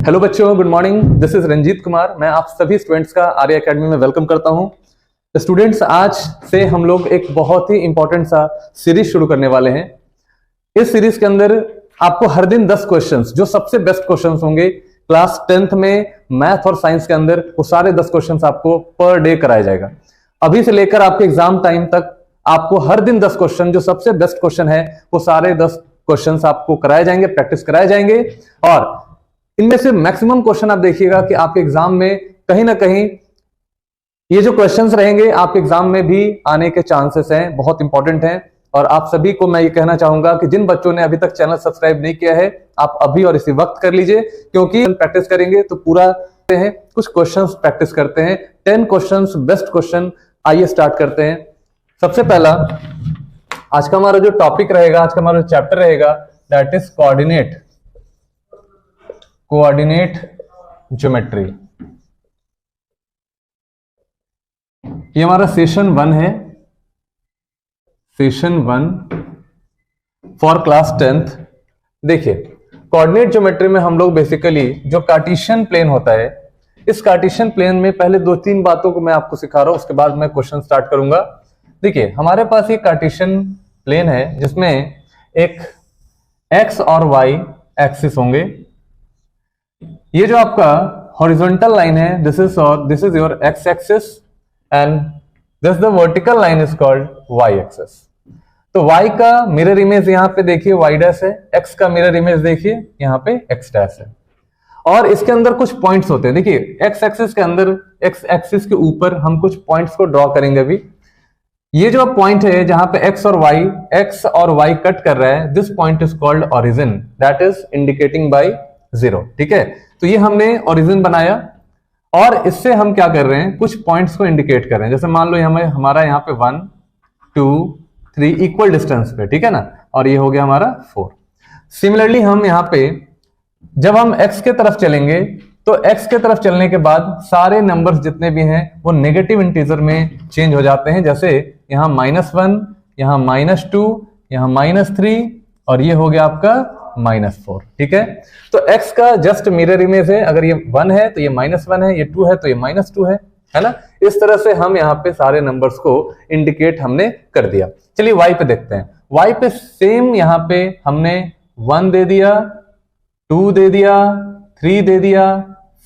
Hello बच्चों, good morning. This is Ranjeet Kumar. मैं आप सभी स्टूडेंट्स का आर्य एकेडमी में वेलकम करता हूं। स्टूडेंट्स, आज से हम लोग एक बहुत ही इंपॉर्टेंट सा सीरीज शुरू करने वाले हैं। इस सीरीज के अंदर आपको हर दिन 10 क्वेश्चंस, जो सबसे बेस्ट क्वेश्चंस होंगे क्लास 10th में मैथ और साइंस के अंदर, वो सारे 10 क्वेश्चंस आपको पर डे कराया जाएगा। अभी से लेकर आपके एग्जाम टाइम तक आपको हर दिन 10 क्वेश्चन, जो सबसे बेस्ट क्वेश्चन है, वो सारे 10 क्वेश्चंस आपको कराए जाएंगे, प्रैक्टिस कराए जाएंगे। और इनमें से मैक्सिमम क्वेश्चन आप देखिएगा कि आपके एग्जाम में कहीं ना कहीं ये जो क्वेश्चंस रहेंगे आपके एग्जाम में भी आने के चांसेस हैं, बहुत इंपॉर्टेंट हैं। और आप सभी को मैं ये कहना चाहूंगा कि जिन बच्चों ने अभी तक चैनल सब्सक्राइब नहीं किया है, आप अभी और इसी वक्त कर लीजिए, क्योंकि प्रैक्टिस करेंगे तो पूरा हैं। कुछ क्वेश्चंस प्रैक्टिस करते हैं, 10 क्वेश्चंस, बेस्ट क्वेश्चन। आइए स्टार्ट करते हैं। सबसे पहला आज का हमारा जो टॉपिक रहेगा, आज का हमारा चैप्टर रहेगा, दैट इज कोऑर्डिनेट ज्योमेट्री। ये हमारा सेशन 1 है, सेशन 1 फॉर क्लास 10th। देखिए, कोऑर्डिनेट ज्योमेट्री में हम लोग बेसिकली जो कार्टेशियन प्लेन होता है, इस कार्टेशियन प्लेन में पहले 2-3 बातों को मैं आपको सिखा रहा हूं, उसके बाद मैं क्वेश्चन स्टार्ट करूंगा। देखिए, हमारे पास ये कार्टेशियन प्लेन है जिसमें एक एक्स और वाई एक्सिस होंगे। ये जो आपका हॉरिजॉन्टल लाइन है, this is your X axis and this the vertical line is called Y axis. तो वाई का मिरर इमेज यहां पे देखिए वाई डैश है, एक्स का मिरर इमेज देखिए यहां पे एक्स डैश है। और इसके अंदर कुछ पॉइंट्स होते हैं। देखिए, एक्स एक्सिस के अंदर, एक्स एक्सिस के ऊपर हम कुछ पॉइंट्स को ड्रॉ करेंगे अभी। ये जो पॉइंट है जहां पे एक्स और वाई कट कर रहा है, this point is called origin, that is indicating by 0। ठीक है, तो ये हमने ओरिजिन बनाया और इससे हम क्या कर रहे हैं, कुछ पॉइंट्स को इंडिकेट कर रहे हैं। जैसे मान लो हमारा यहाँ पे 1 2 3 इक्वल डिस्टेंस पे, ठीक है ना, और ये हो गया हमारा 4। सिमिलरली हम यहाँ पे जब हम x के तरफ चलेंगे तो x के तरफ चलने के बाद सारे नंबर्स जितने भी हैं वो नेगेटिव इंटीजर में चेंज हो जाते हैं। जैसे यहाँ -1, यहाँ -2, यहाँ -3 और ये हो गया आपका -4। ठीक है, तो x का जस्ट मिरर इमेज है। अगर ये 1 है तो ये -1 है, ये 2 है तो ये -2 है ना। इस तरह से हम यहाँ पे सारे नंबर्स को इंडिकेट हमने कर दिया। चलिए y पे देखते हैं। y पे सेम यहाँ पे हमने 1 दे दिया, 2 दे दिया, 3 दे दिया,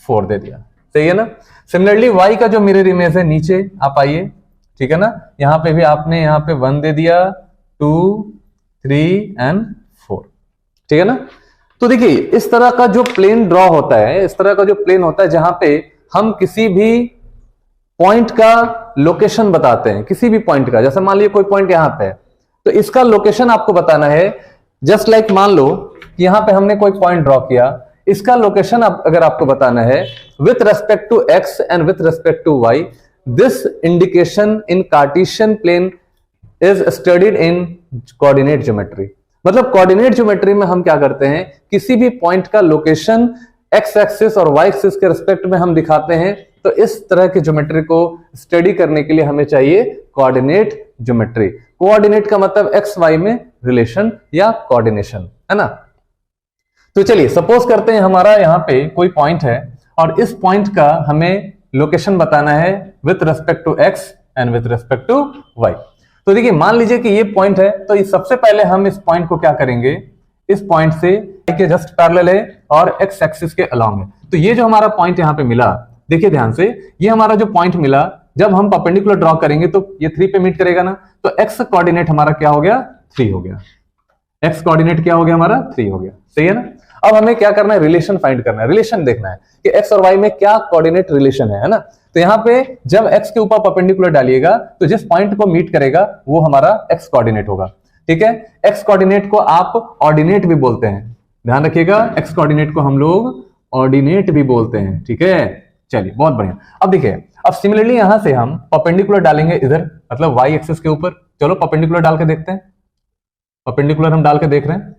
4 दे दिया। सही है ना। सिमिलरली y का जो मिरर इमेज है, नीचे आप आइए, ठीक है ना, यहाँ पे भी आपने यहाँ पे 1 दे दिया, 2 3 एंड 4। ठीक है ना। तो देखिए, इस तरह का जो प्लेन ड्रॉ होता है, इस तरह का जो प्लेन होता है जहां पे हम किसी भी पॉइंट का लोकेशन बताते हैं, किसी भी पॉइंट का। जैसे मान लीजिए कोई पॉइंट यहां पे है, तो इसका लोकेशन आपको बताना है। जस्ट लाइक मान लो कि यहां पे हमने कोई पॉइंट ड्रॉ किया, इसका लोकेशन अगर आपको बताना है with respect to X and with respect to Y, this indication in Cartesian plane is studied in coordinate geometry. मतलब कोऑर्डिनेट ज्योमेट्री में हम क्या करते हैं, किसी भी पॉइंट का लोकेशन एक्स एक्सिस और वाई एक्सिस के रिस्पेक्ट में हम दिखाते हैं। तो इस तरह की ज्योमेट्री को स्टडी करने के लिए हमें चाहिए कोऑर्डिनेट ज्योमेट्री। कोऑर्डिनेट का मतलब एक्स वाई में रिलेशन या कोऑर्डिनेशन, है ना। तो चलिए सपोज करते हैं हमारा यहाँ पे कोई पॉइंट है और इस पॉइंट का हमें लोकेशन बताना है with respect to X and with respect to Y. तो देखिए, मान लीजिए कि ये पॉइंट है, तो सबसे पहले हम इस पॉइंट को क्या करेंगे, इस पॉइंट से के जस्ट पैरेलल है और एक्स एक्सिस के अलोंग है। तो ये जो हमारा पॉइंट यहाँ पे मिला, देखिए ध्यान से, ये हमारा जो पॉइंट मिला, जब हम परपेंडिकुलर ड्रॉ करेंगे तो ये 3 पे मीट करेगा ना। तो एक्स कोऑर्डिनेट हमारा क्या हो गया, 3 हो गया। एक्स कोऑर्डिनेट क्या हो गया हमारा, 3 हो गया। सही है ना। अब हमें क्या करना है, रिलेशन फाइंड करना है। रिलेशन देखना है कि एक्स और वाई में क्या कोऑर्डिनेट रिलेशन है ना। तो यहाँ पे जब x के ऊपर परपेंडिकुलर डालिएगा तो जिस पॉइंट को मीट करेगा वो हमारा x कोऑर्डिनेट होगा। ठीक है, x कोऑर्डिनेट को आप ऑर्डिनेट भी बोलते हैं, ध्यान रखिएगा। x कोऑर्डिनेट को हम लोग ऑर्डिनेट भी बोलते हैं। ठीक है, चलिए बहुत बढ़िया। अब देखिए, अब सिमिलरली यहां से हम परपेंडिकुलर डालेंगे इधर, मतलब y एक्सिस के ऊपर। चलो परपेंडिकुलर डाल के देखते हैं। परपेंडिकुलर हम डाल के देख रहे हैं।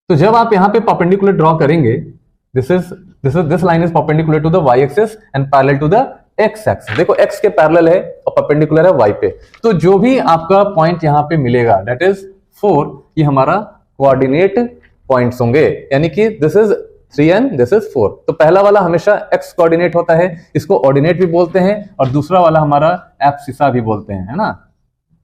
तो जब आप यहां पे परपेंडिकुलर ड्रॉ करेंगे, this line is perpendicular to the y axis and parallel to the x axis। देखो x के पैरेलल है और परपेंडिकुलर है y पे। तो जो भी आपका पॉइंट यहां पे मिलेगा, दैट इज 4, ये हमारा कोऑर्डिनेट पॉइंट्स होंगे। यानी कि this is 3 and this is 4। तो पहला वाला हमेशा एक्स कोऑर्डिनेट होता है, इसको ऑर्डिनेट भी बोलते हैं, और दूसरा वाला हमारा एब्सिसा भी बोलते हैं, है ना,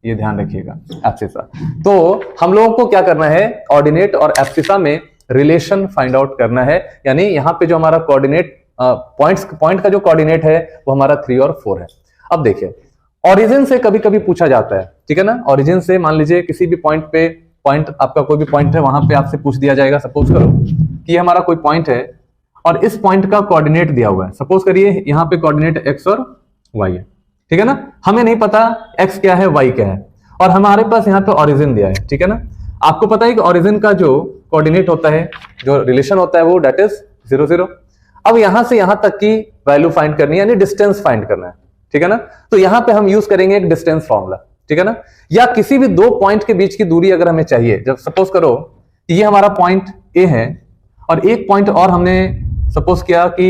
ये ध्यान रखिएगा, एब्सिसा। तो हम लोगों को क्या करना है, ऑर्डिनेट और एब्सिसा में रिलेशन फाइंड आउट करना है, यानी यहाँ पे जो हमारा कोऑर्डिनेट पॉइंट का जो कोऑर्डिनेट है वो हमारा 3 और 4 है। अब देखिए, ओरिजिन से कभी कभी पूछा जाता है, ठीक है ना, ओरिजिन से मान लीजिए किसी भी पॉइंट पे, पॉइंट आपका कोई भी पॉइंट है, वहां पे आपसे पूछ दिया जाएगा, सपोज करो कि ये हमारा कोई पॉइंट है और इस पॉइंट का कोऑर्डिनेट दिया हुआ है, सपोज करिए यहाँ पे कोऑर्डिनेट एक्स और वाई है, ठीक है ना, हमें नहीं पता एक्स क्या है वाई क्या है, और हमारे पास यहाँ पे ओरिजिन दिया है, ठीक है ना। आपको पता है कि ओरिजिन का जो कोऑर्डिनेट होता है, जो रिलेशन होता है वो डेट इज 0 0। अब यहां से यहां तक की वैल्यू फाइंड करनी है, यानी डिस्टेंस फाइंड करना है, ठीक है ना। तो यहां पे हम यूज करेंगे एक डिस्टेंस फॉर्मूला, ठीक है ना, या किसी भी दो पॉइंट के बीच की दूरी अगर हमें चाहिए, जब सपोज करो कि ये हमारा पॉइंट ए है और एक पॉइंट और हमने सपोज किया कि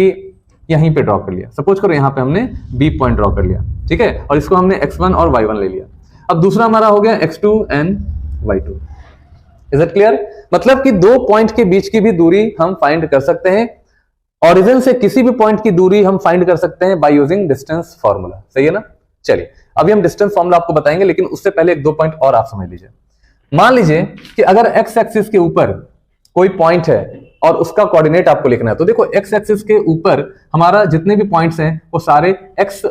यहीं पे ड्रॉ कर लिया, सपोज करो यहां पे हमने बी पॉइंट ड्रॉ कर लिया, ठीक है, और इसको हमने x1 और y1 ले लिया। अब दूसरा हमारा हो गया x2 and y2। Is it clear? मतलब कि दो पॉइंट के बीच की भी दूरी हम फाइंड कर सकते हैं, ओरिजिन से किसी भी पॉइंट की दूरी हम फाइंड कर सकते हैं बाय यूजिंग डिस्टेंस फार्मूला, सही है ना। चलिए अभी हम डिस्टेंस फार्मूला आपको बताएंगे, लेकिन उससे पहले एक दो पॉइंट और आप समझ लीजिए। मान लीजिए कि अगर एक्स एक्सिस के ऊपर कोई पॉइंट है और उसका कोऑर्डिनेट आपको लिखना है, तो देखो एक्स एक्सिस के ऊपर हमारा जितने भी पॉइंट्स हैं वो सारे एक्स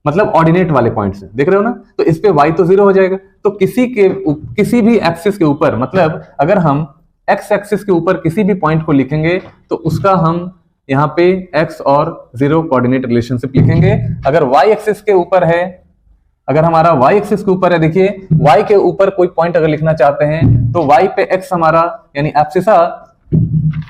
मतलब ऑर्डिनेट वाले पॉइंट्स हैं, देख रहे हो ना। तो इस पे y तो 0 हो जाएगा, तो किसी भी एक्सिस के ऊपर, मतलब अगर हम एक्स एक्सिस के ऊपर किसी भी पॉइंट को लिखेंगे तो उसका हम यहाँ पे x और 0 कोऑर्डिनेट रिलेशनशिप लिखेंगे। अगर y एक्सिस के ऊपर है, अगर हमारा y एक्सिस के ऊपर है, देखिए y के ऊपर कोई पॉइंट अगर लिखना चाहते हैं तो y पे x हमारा यानी एब्सिसा,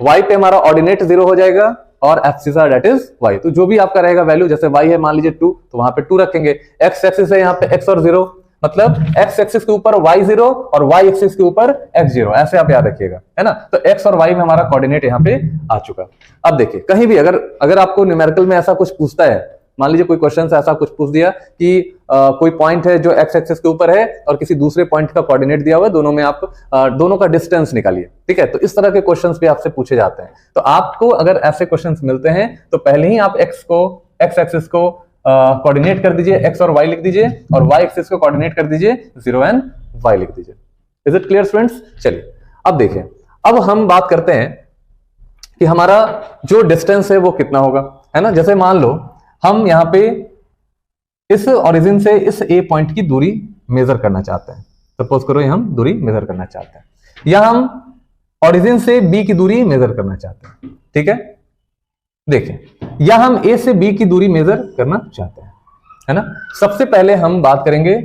y पे हमारा ऑर्डिनेट 0 हो जाएगा और एब्सिसा डेट इज y। तो जो भी आपका रहेगा वैल्यू, जैसे y है मान लीजिए 2, तो वहां पे 2 रखेंगे। x एक्सिस है यहाँ पे x और 0, मतलब x एक्सिस के ऊपर y 0 और y एक्सिस के ऊपर x 0, ऐसे आप याद रखिएगा, है ना। तो x और y में हमारा कोऑर्डिनेट यहाँ पे आ चुका। अब देखिए कहीं भी अगर आपको न्यूमेरिकल में ऐसा कुछ पूछता है, मान लीजिए कोई क्वेश्चन से ऐसा कुछ पूछ दिया कि कोई पॉइंट है जो x एक्सिस के ऊपर है और किसी दूसरे पॉइंट का कोऑर्डिनेट दिया हुआ है, दोनों में आप दोनों का डिस्टेंस निकालिए, ठीक है। तो इस तरह के क्वेश्चंस भी आपसे पूछे जाते हैं। तो आपको अगर ऐसे क्वेश्चंस मिलते हैं तो पहले ही आप x एक्सिस को कोऑर्डिनेट कर दीजिए, x और y लिख दीजिए, और y एक्सिस को कोऑर्डिनेट कर दीजिए 0 एंड y लिख दीजिए। Is it clear students? चलिए अब देखिए, अब हम बात करते हैं कि हमारा जो डिस्टेंस है वो कितना होगा, है ना। जैसे मान लो हम यहाँ पे इस ओरिजिन से इस ए पॉइंट की दूरी मेजर करना चाहते हैं, सपोज करो ये हम दूरी मेजर करना चाहते हैं, या हम ओरिजिन से बी की दूरी मेजर करना चाहते हैं, ठीक है। देखिए, या हम ए से बी की दूरी मेजर करना चाहते हैं, है ना। सबसे पहले हम बात करेंगे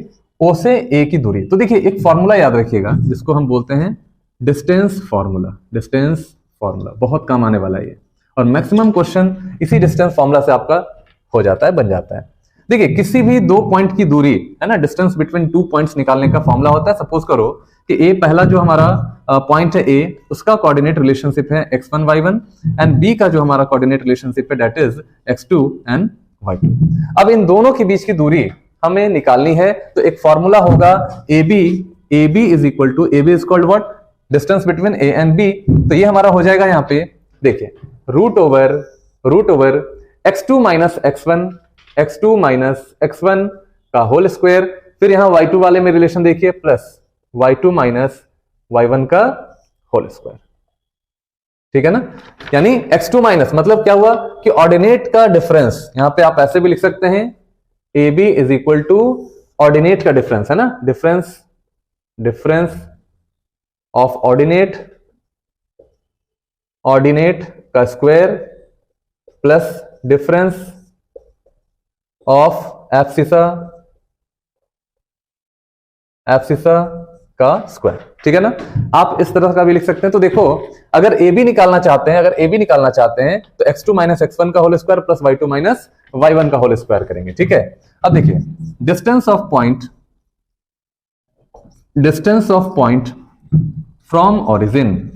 ओ से ए की दूरी। तो देखिए एक फॉर्मूला याद रखिएगा जिसको हम बोलते हैं डिस्टेंस फॉर्मूला। डिस्टेंस फॉर्मूला बहुत काम आने वाला है ये, और मैक्सिमम क्वेश्चन इसी डिस्टेंस फॉर्मूला से आपका हो जाता है, बन जाता है। देखिए किसी भी दो पॉइंट की दूरी, है ना, डिस्टेंस बिटवीन टू पॉइंट्स निकालने का फॉर्मूला होता है। सपोज करो कि ए पहला जो हमारा पॉइंट है ए, उसका कोऑर्डिनेट रिलेशनशिप है x1 y1, एंड बी का जो हमारा कोऑर्डिनेट रिलेशनशिप है that is x2 and y2। अब इन दोनों के बीच की दूरी हमें निकालनी है, तो एक फॉर्मूला होगा AB is equal to what, distance between A and B. तो ये हमारा हो जाएगा यहाँ पे, देखिए root over x2 minus x1 का होल स्क्वायर, फिर यहाँ y2 वाले में रिलेशन देखिए प्लस y2 माइनस y1 का होल स्क्वायर, ठीक है ना। यानी x2 माइनस मतलब क्या हुआ कि ऑर्डिनेट का डिफरेंस, यहां पे आप ऐसे भी लिख सकते हैं AB is equal to ordinate का डिफरेंस, है ना, डिफरेंस ऑफ ऑर्डिनेट का square plus difference of abscissa का स्क्वायर, ठीक है ना। आप इस तरह का भी लिख सकते हैं। तो देखो अगर ए बी निकालना चाहते हैं तो x2 माइनस x1 का whole square plus y2 minus y1 का होल स्क्वायर करेंगे, ठीक है। अब देखिए distance of point from origin,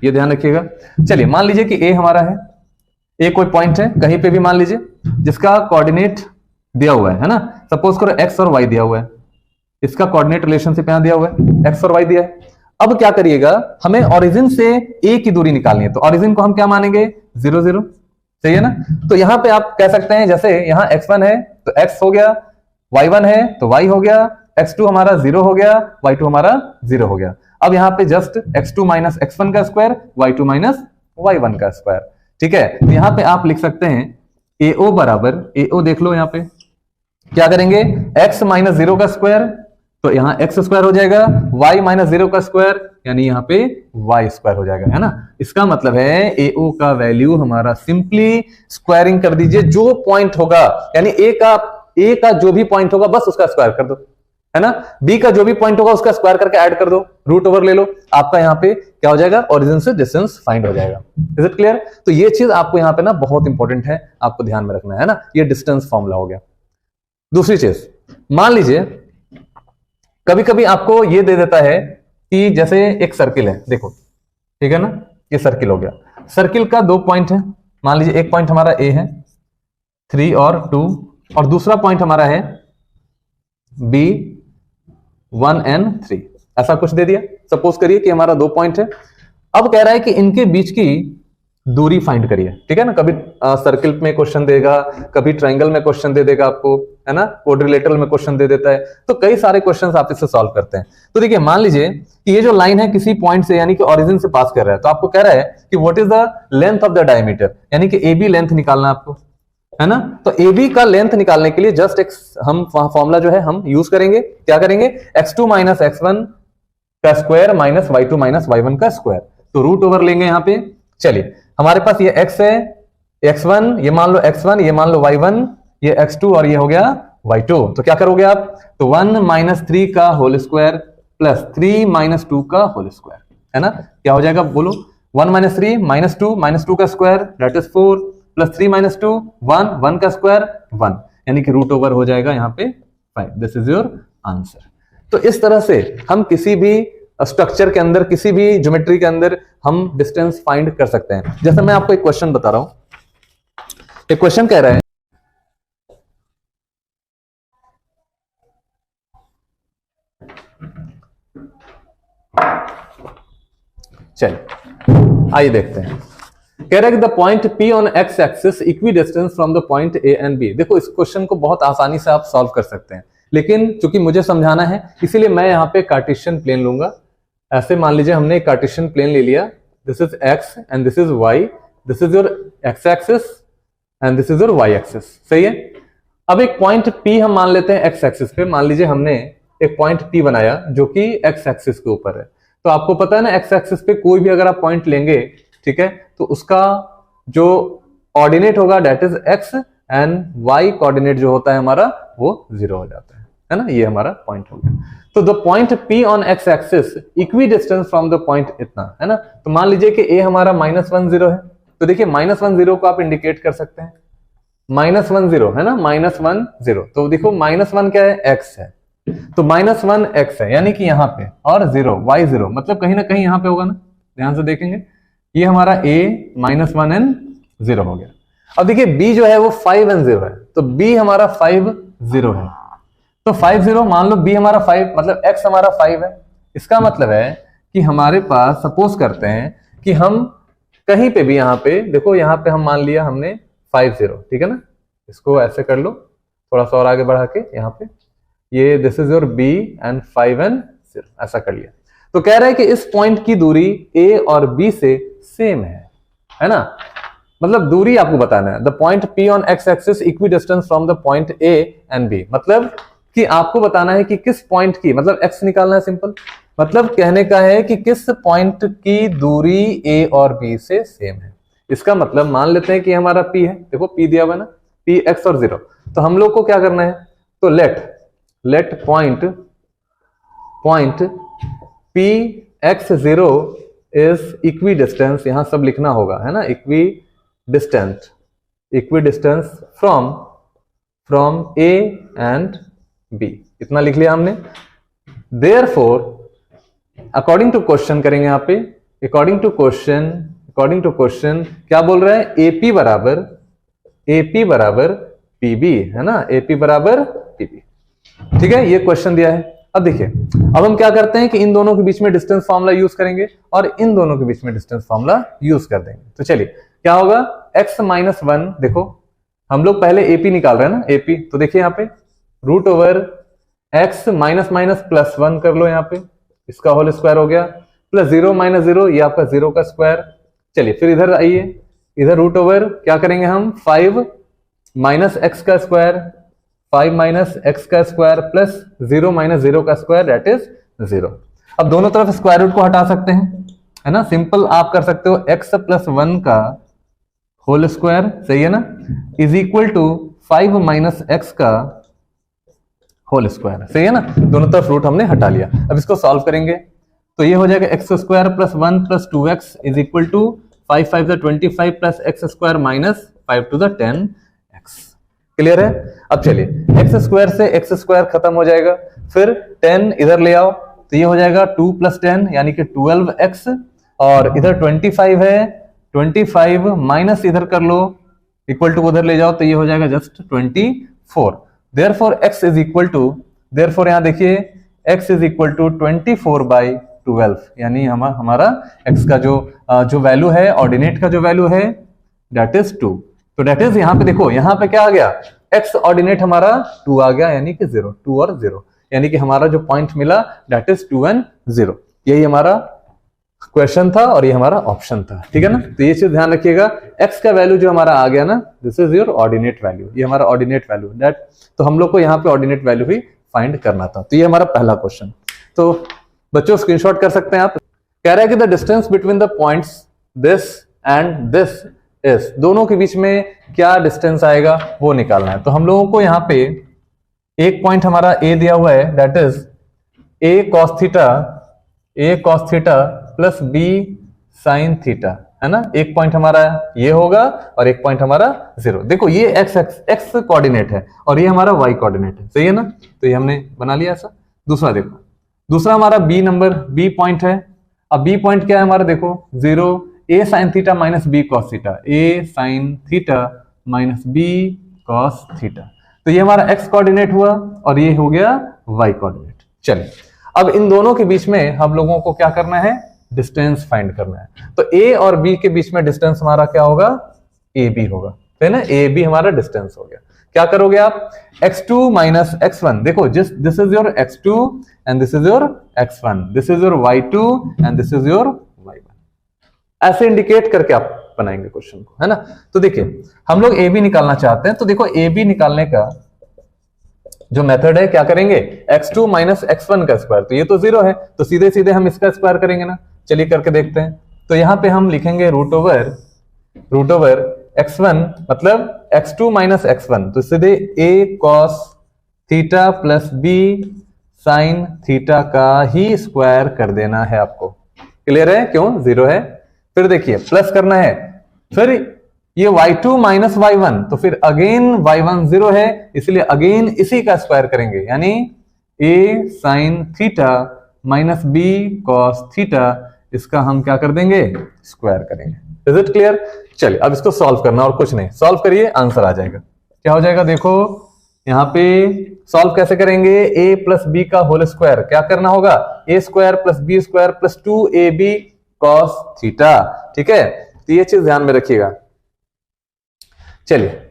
ये ध्यान रखिएगा। चलिए मान लीजिए कि ए हमारा है, ए कोई पॉइंट है कहीं पे भी मान लीजिए जिसका कोऑर्डिनेट दिया हुआ है ना। सपोज करो x और y दिया हुआ है, इसका कोऑर्डिनेट रिलेशनशिप यहां दिया हुआ है, x और y दिया है। अब क्या करिएगा, हमें ओरिजिन से ए की दूरी निकालनी है, तो ओरिजिन को हम क्या मानेंगे 0 0, सही है ना। तो यहां पे आप कह सकते हैं जैसे यहां x1 है तो x हो गया, y1 है तो y हो गया, x2 हमारा 0 हो गया, y2 हमारा 0 हो गया। अब यहाँ पे जस्ट x2 माइनस x1 का स्क्वायर, y2 माइनस y1 का स्क्वायर, ठीक है। तो यहाँ पे आप लिख सकते हैं AO बराबर, AO देख लो, यहाँ पे क्या करेंगे, x माइनस 0 का स्क्वायर, तो यहाँ x स्क्वायर हो जाएगा, y माइनस 0 का स्क्वायर यानी यहाँ पे y स्क्वायर हो जाएगा, है ना। इसका मतलब है AO का वैल्यू हमारा सिंपली स्क्वायरिंग कर दीजिए, जो पॉइंट होगा यानी A का जो भी पॉइंट होगा बस उसका स्क्वायर कर दो, है ना। B का जो भी पॉइंट होगा उसका स्क्वायर करके ऐड कर दो, रूट ओवर ले लो, आपका यहाँ पे क्या हो जाएगा, ओरिजिन से डिस्टेंस फाइंड हो जाएगा। Is it clear? तो ये चीज आपको यहाँ पे ना बहुत इंपॉर्टेंट है, आपको ध्यान में रखना है ना, ये डिस्टेंस फॉर्मूला हो गया। दूसरी चीज, मान लीजिए कभी कभी आपको ये दे देता है कि जैसे एक सर्किल है, देखो ठीक है ना, ये सर्किल हो गया, सर्किल का 2 पॉइंट है, मान लीजिए एक पॉइंट हमारा A है 3 और 2, और दूसरा पॉइंट हमारा है B 1 and 3, ऐसा कुछ दे दिया। सपोज करिए कि हमारा 2 पॉइंट है, अब कह रहा है कि इनके बीच की दूरी फाइंड करिए, ठीक है ना। कभी सर्किल में क्वेश्चन देगा, कभी ट्रायंगल में क्वेश्चन दे देगा आपको, है ना, क्वाड्रिलेटरल में क्वेश्चन दे देता है, तो कई सारे क्वेश्चंस आप इससे सॉल्व करते हैं। तो देखिए मान लीजिए कि ये जो लाइन है किसी पॉइंट से यानी कि ओरिजिन से पास कर रहा है, तो आपको कह रहा है कि what is the length of the diameter, यानी कि AB लेंथ निकालना है आपको, है ना। तो AB का लेंथ निकालने के लिए जस्ट एक हम फॉर्मूला जो है हम यूज करेंगे, क्या करेंगे, x2 माइनस x1 का square minus y2 minus y1 का स्क्वायर, तो रूट ओवर लेंगे यहाँ पे। चलिए हमारे पास ये x है, x1 ये मान लो x1, ये मान लो y1, ये x2 और ये हो गया y2, तो क्या करोगे आप, तो 1 माइनस 3 का होल स्क्वायर प्लस 3 माइनस 2 का होल स्क्वायर, है ना। क्या हो जाएगा बोलो, 1 माइनस 3 माइनस 2 का square that is 4 plus 3 minus 2 1 का स्क्वायर 1, यानी कि रूट ओवर हो जाएगा यहाँ पे 5। This is your answer. तो इस तरह से हम किसी भी स्ट्रक्चर के अंदर, किसी भी ज्योमेट्री के अंदर हम डिस्टेंस फाइंड कर सकते हैं। जैसे मैं आपको एक क्वेश्चन बता रहा हूं, एक क्वेश्चन कह रहा है चलिए आइए देखते हैं, कह रहा है कि the point P on x axis equi distance from the point A and B। देखो इस क्वेश्चन को बहुत आसानी से आप सॉल्व कर सकते हैं, लेकिन चूंकि मुझे समझाना है इसीलिए मैं यहाँ पे कार्टेशियन प्लेन लूंगा। ऐसे मान लीजिए हमने एक कार्टेशियन प्लेन ले लिया, this is x and this is y, this is your x axis and this is your y axis, सही है। अब एक पॉइंट P हम मान लेते हैं x एक्सिस पे, मान लीजिए हमने एक पॉइंट P बनाया जो कि x एक्सिस के ऊपर है। तो आपको पता है ना x एक्सिस पे कोई भी अगर आप पॉइंट लेंगे, ठीक है, तो उसका जो ऑर्डिनेट होगा that is x and y coordinate जो होता है हमारा वो 0 हो जाता है ना। ये हमारा पॉइंट हो गया। तो the point P on x axis equi distance from the point इतना, है ना। तो मान लीजिए कि A हमारा -1 0 है, तो देखिए -1 0 को आप इंडिकेट कर सकते हैं, -1 0 है ना, -1 0, तो देखो -1 क्या है, x है, तो -1 x है, यानी कि यहाँ पे, और 0 y 0 मतलब कहीं ना कहीं यहाँ पे होगा ना, ध्यान से देखेंगे, ये हमारा A -1 and 0 हो गया। अब देखिए B जो है वो 5 and 0 है, तो B हमारा 5 0 है, तो 5 0 मान लो B हमारा 5 मतलब x हमारा 5 है। इसका मतलब है कि हमारे पास, सपोज करते हैं कि हम कहीं पे भी यहाँ पे देखो, यहाँ पे हम मान लिया हमने 5 0, ठीक है ना, इसको ऐसे कर लो थोड़ा सा और आगे बढ़ा के, यहाँ पे ये this is your B and 5 and 0 ऐसा कर लिया। तो कह रहा है कि इस पॉइंट की दूरी A और B से सेम है ना, मतलब दूरी आपको बताना है। The point P on x axis equi distance from the point A and B, मतलब कि आपको बताना है कि किस पॉइंट की, मतलब x निकालना है सिंपल, मतलब कहने का है कि किस पॉइंट की दूरी A और B से सेम है। इसका मतलब मान लेते हैं कि हमारा P है, देखो P दिया हुआ ना, P x और 0, तो हम लोग को क्या करना है, तो let point P x 0 is equi distance, यहां सब लिखना होगा, है ना, equi distance from A and B, इतना लिख लिया हमने। देयरफॉर अकॉर्डिंग टू क्वेश्चन करेंगे यहाँ पे, अकॉर्डिंग टू क्वेश्चन क्या बोल रहा है, AP बराबर PB, है ना, AP बराबर PB, ठीक है, ये क्वेश्चन दिया है। अब देखिए, अब हम क्या करते हैं कि इन दोनों के बीच में डिस्टेंस फॉर्मूला यूज करेंगे और इन दोनों के बीच में डिस्टेंस फॉर्मूला यूज कर देंगे। तो चलिए क्या होगा, x माइनस 1, देखो हम लोग पहले एपी निकाल रहे हैं ना, एपी, तो देखिए यहाँ पे root over x minus minus plus 1 कर लो, यहाँ पे इसका होल स्क्वायर हो गया, प्लस 0 माइनस 0 ये आपका 0 का स्क्वायर। चलिए फिर इधर आइए, इधर रूट ओवर क्या करेंगे हम, 5 माइनस एक्स का स्क्वायर, 5 माइनस एक्स का स्क्वायर प्लस 0 माइनस 0 का स्क्वायर दैट इज 0। अब दोनों तरफ स्क्वायर रूट को हटा सकते हैं, है ना, सिंपल आप कर सकते हो x प्लस 1 का होल स्क्वायर, सही है ना, is equal to 5 minus X का होल स्क्वायर, सही है ना, दोनों तरफ रूट हमने हटा लिया। अब इसको सॉल्व करेंगे तो ये हो जाएगा X square plus 1 plus 2x is equal to 5 5 25 plus X square minus 5 to the 10x। Clear है? अब चलिए एक्स स्क्वायर से एक्स स्क्वायर खत्म हो जाएगा, फिर 10 इधर ले आओ तो ये हो जाएगा 2 प्लस 10 यानी कि 12x, और इधर 25 है, 25 माइनस इधर कर लो इक्वल टू उधर ले जाओ तो ये हो जाएगा just 24। Therefore x is equal to, therefore यहां देखिए x इज इक्वल टू 24/12, यानी हमारा x का जो वैल्यू है, ऑर्डिनेट का जो वैल्यू है दैट इज 2। तो दैट इज यहाँ पे देखो, यहाँ पे क्या आ गया, x ऑर्डिनेट हमारा 2 आ गया, यानी कि 0, 2 और 0, यानी कि हमारा जो पॉइंट मिला दैट इज 2 and 0। यही हमारा क्वेश्चन था और ये हमारा ऑप्शन था, ठीक है ना। तो ये चीज ध्यान रखिएगा, x का वैल्यू जो हमारा आ गया ना, this is your ordinate value, ये हमारा ऑर्डिनेट वैल्यू दैट, तो हम लोग को यहाँ पे ऑर्डिनेट वैल्यू ही फाइंड करना था। तो ये हमारा पहला क्वेश्चन। तो बच्चों स्क्रीनशॉट कर सकते हैं आप। कह रहा है कि the distance between the points this and this is, दोनों के बीच में क्या डिस्टेंस आएगा वो निकालना है। तो हम लोगों को यहाँ पे एक पॉइंट हमारा a दिया हुआ है that is a cos theta plus b sin theta, है ना। एक पॉइंट हमारा ये होगा और एक पॉइंट हमारा 0। देखो ये x कोऑर्डिनेट है और ये हमारा y कोऑर्डिनेट है, सही है ना। तो ये हमने बना लिया ऐसा। दूसरा देखो, दूसरा हमारा b पॉइंट है। अब b पॉइंट क्या है हमारा, देखो 0 a sin theta minus b cos theta, a sin theta minus b cos theta. तो ये हमारा x कोऑर्डिनेट हुआ और ये हो गया y कोऑर्डिनेट। चलिए अब इन दोनों के बीच में हम लोगों को क्या करना है, डिस्टेंस फाइंड करना है। तो a और b के बीच में डिस्टेंस हमारा क्या होगा, ab होगा, है ना, ab हमारा डिस्टेंस हो गया। क्या करोगे आप, x2 माइनस x1, देखो this is your x2 and this is your x1, this is your y2 and this is your y1। ऐसे इंडिकेट करके आप बनाएंगे क्वेश्चन को, है ना। तो देखिए हम लोग ab निकालना चाहते हैं, तो देखो ab निकालने का जो मेथड है, क्या करेंगे, x2 माइनस x1 का स्क्वायर, तो ये तो 0 है, तो सीधे सीधे हम इसका स्क्वायर करेंगे ना। चलिए करके देखते हैं। तो यहां पे हम लिखेंगे रूट ओवर x1 मतलब x2 माइनस x1, तो सीधे a cos theta plus b sin theta का ही स्क्वायर कर देना है आपको। क्लियर है, क्यों 0 है। फिर देखिए प्लस करना है, फिर ये y2 माइनस y1, तो फिर अगेन y1 0 है, इसलिए अगेन इसी का स्क्वायर करेंगे, यानी a sin theta minus b cos theta, इसका हम क्या कर देंगे, स्क्वायर करेंगे। Is it clear? चलिए अब इसको सॉल्व करना और कुछ नहीं, सॉल्व करिए आंसर आ जाएगा। क्या हो जाएगा, देखो यहाँ पे सॉल्व कैसे करेंगे, a प्लस बी का होल स्क्वायर, क्या करना होगा, a square plus B square plus 2ab cos theta, ठीक है। तो ये चीज ध्यान में रखिएगा। चलिए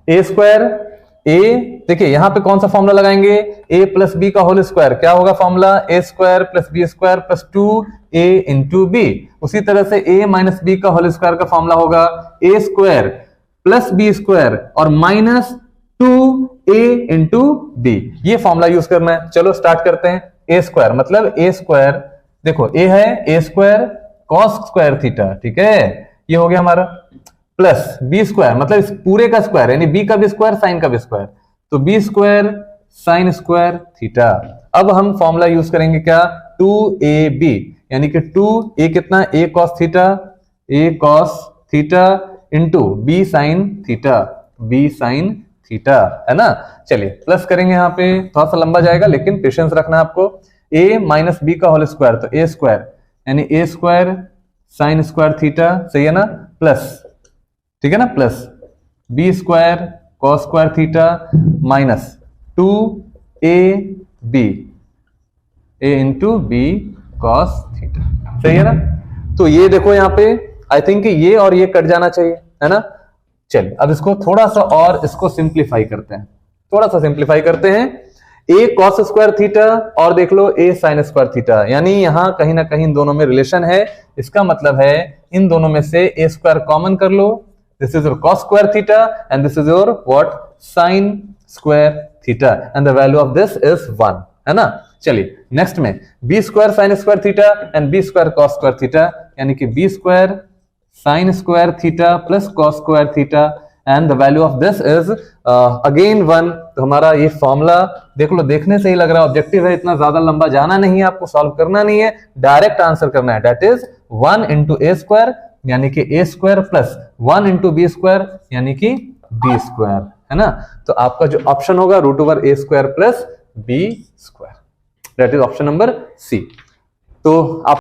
a स्क्वायर, a देखिए यहां पे कौन सा फॉर्मूला लगाएंगे, a प्लस बी का होल स्क्वायर, क्या होगा formula, a square plus B square plus 2a into B. उसी तरह से a माइनस बी का होल स्क्वायर का फॉर्मूला होगा a square plus B square और माइनस 2a इंटू बी, ये फॉर्मूला यूज करना है। चलो स्टार्ट करते हैं। a स्क्वायर मतलब a स्क्वायर, देखो a है a square cos square theta, ठीक है, ये हो गया हमारा, प्लस बी स्क्वायर मतलब इस पूरे का स्क्वायर, यानी बी का भी स्क्वायर साइन का भी स्क्वायर, तो B square sine square theta. अब हम फॉर्मूला यूज करेंगे क्या, 2ab, यानी कि 2a कितना, a cos theta into B sine theta, है ना। चलिए प्लस करेंगे, यहाँ पे थोड़ा सा लंबा जाएगा लेकिन पेशेंस रखना है आपको। a माइनस बी का होल स्क्वायर, तो a स्क्वायर यानी a square sine square theta, सही है ना, प्लस, ठीक है ना, plus B square cos square theta minus 2 A B, A into B cos theta, सही है ना। तो ये देखो यहाँ पे आई थिंक ये और ये कट जाना चाहिए, है ना। चलिए अब इसको थोड़ा सा और इसको सिंप्लीफाई करते हैं, थोड़ा सा सिंप्लीफाई करते हैं। ए कॉस स्क्वायर थीटा और देख लो ए साइन स्क्वायर थीटा, यानी यहां कहीं ना कहीं इन दोनों में रिलेशन है। इसका मतलब है इन दोनों में से ए स्क्वायर कॉमन कर लो, this is your cos square theta and this is your what, sine square theta, and the value of this is 1, है ना। चलिए नेक्स्ट में B square sine square theta and B square cos square theta, यानी कि B square sine square theta plus cos square theta and the value of this is again 1। तो हमारा ये formula देख लो, देखने से ही लग रहा है ऑब्जेक्टिव है, इतना ज्यादा लंबा जाना नहीं है, आपको सॉल्व करना नहीं है, डायरेक्ट आंसर करना है। That is 1 into A square यानी कि A square plus 1 into B square यानी कि बी स्क्वायर, है ना। तो आपका जो ऑप्शन होगा root over A square plus B square, that is option number C. तो आप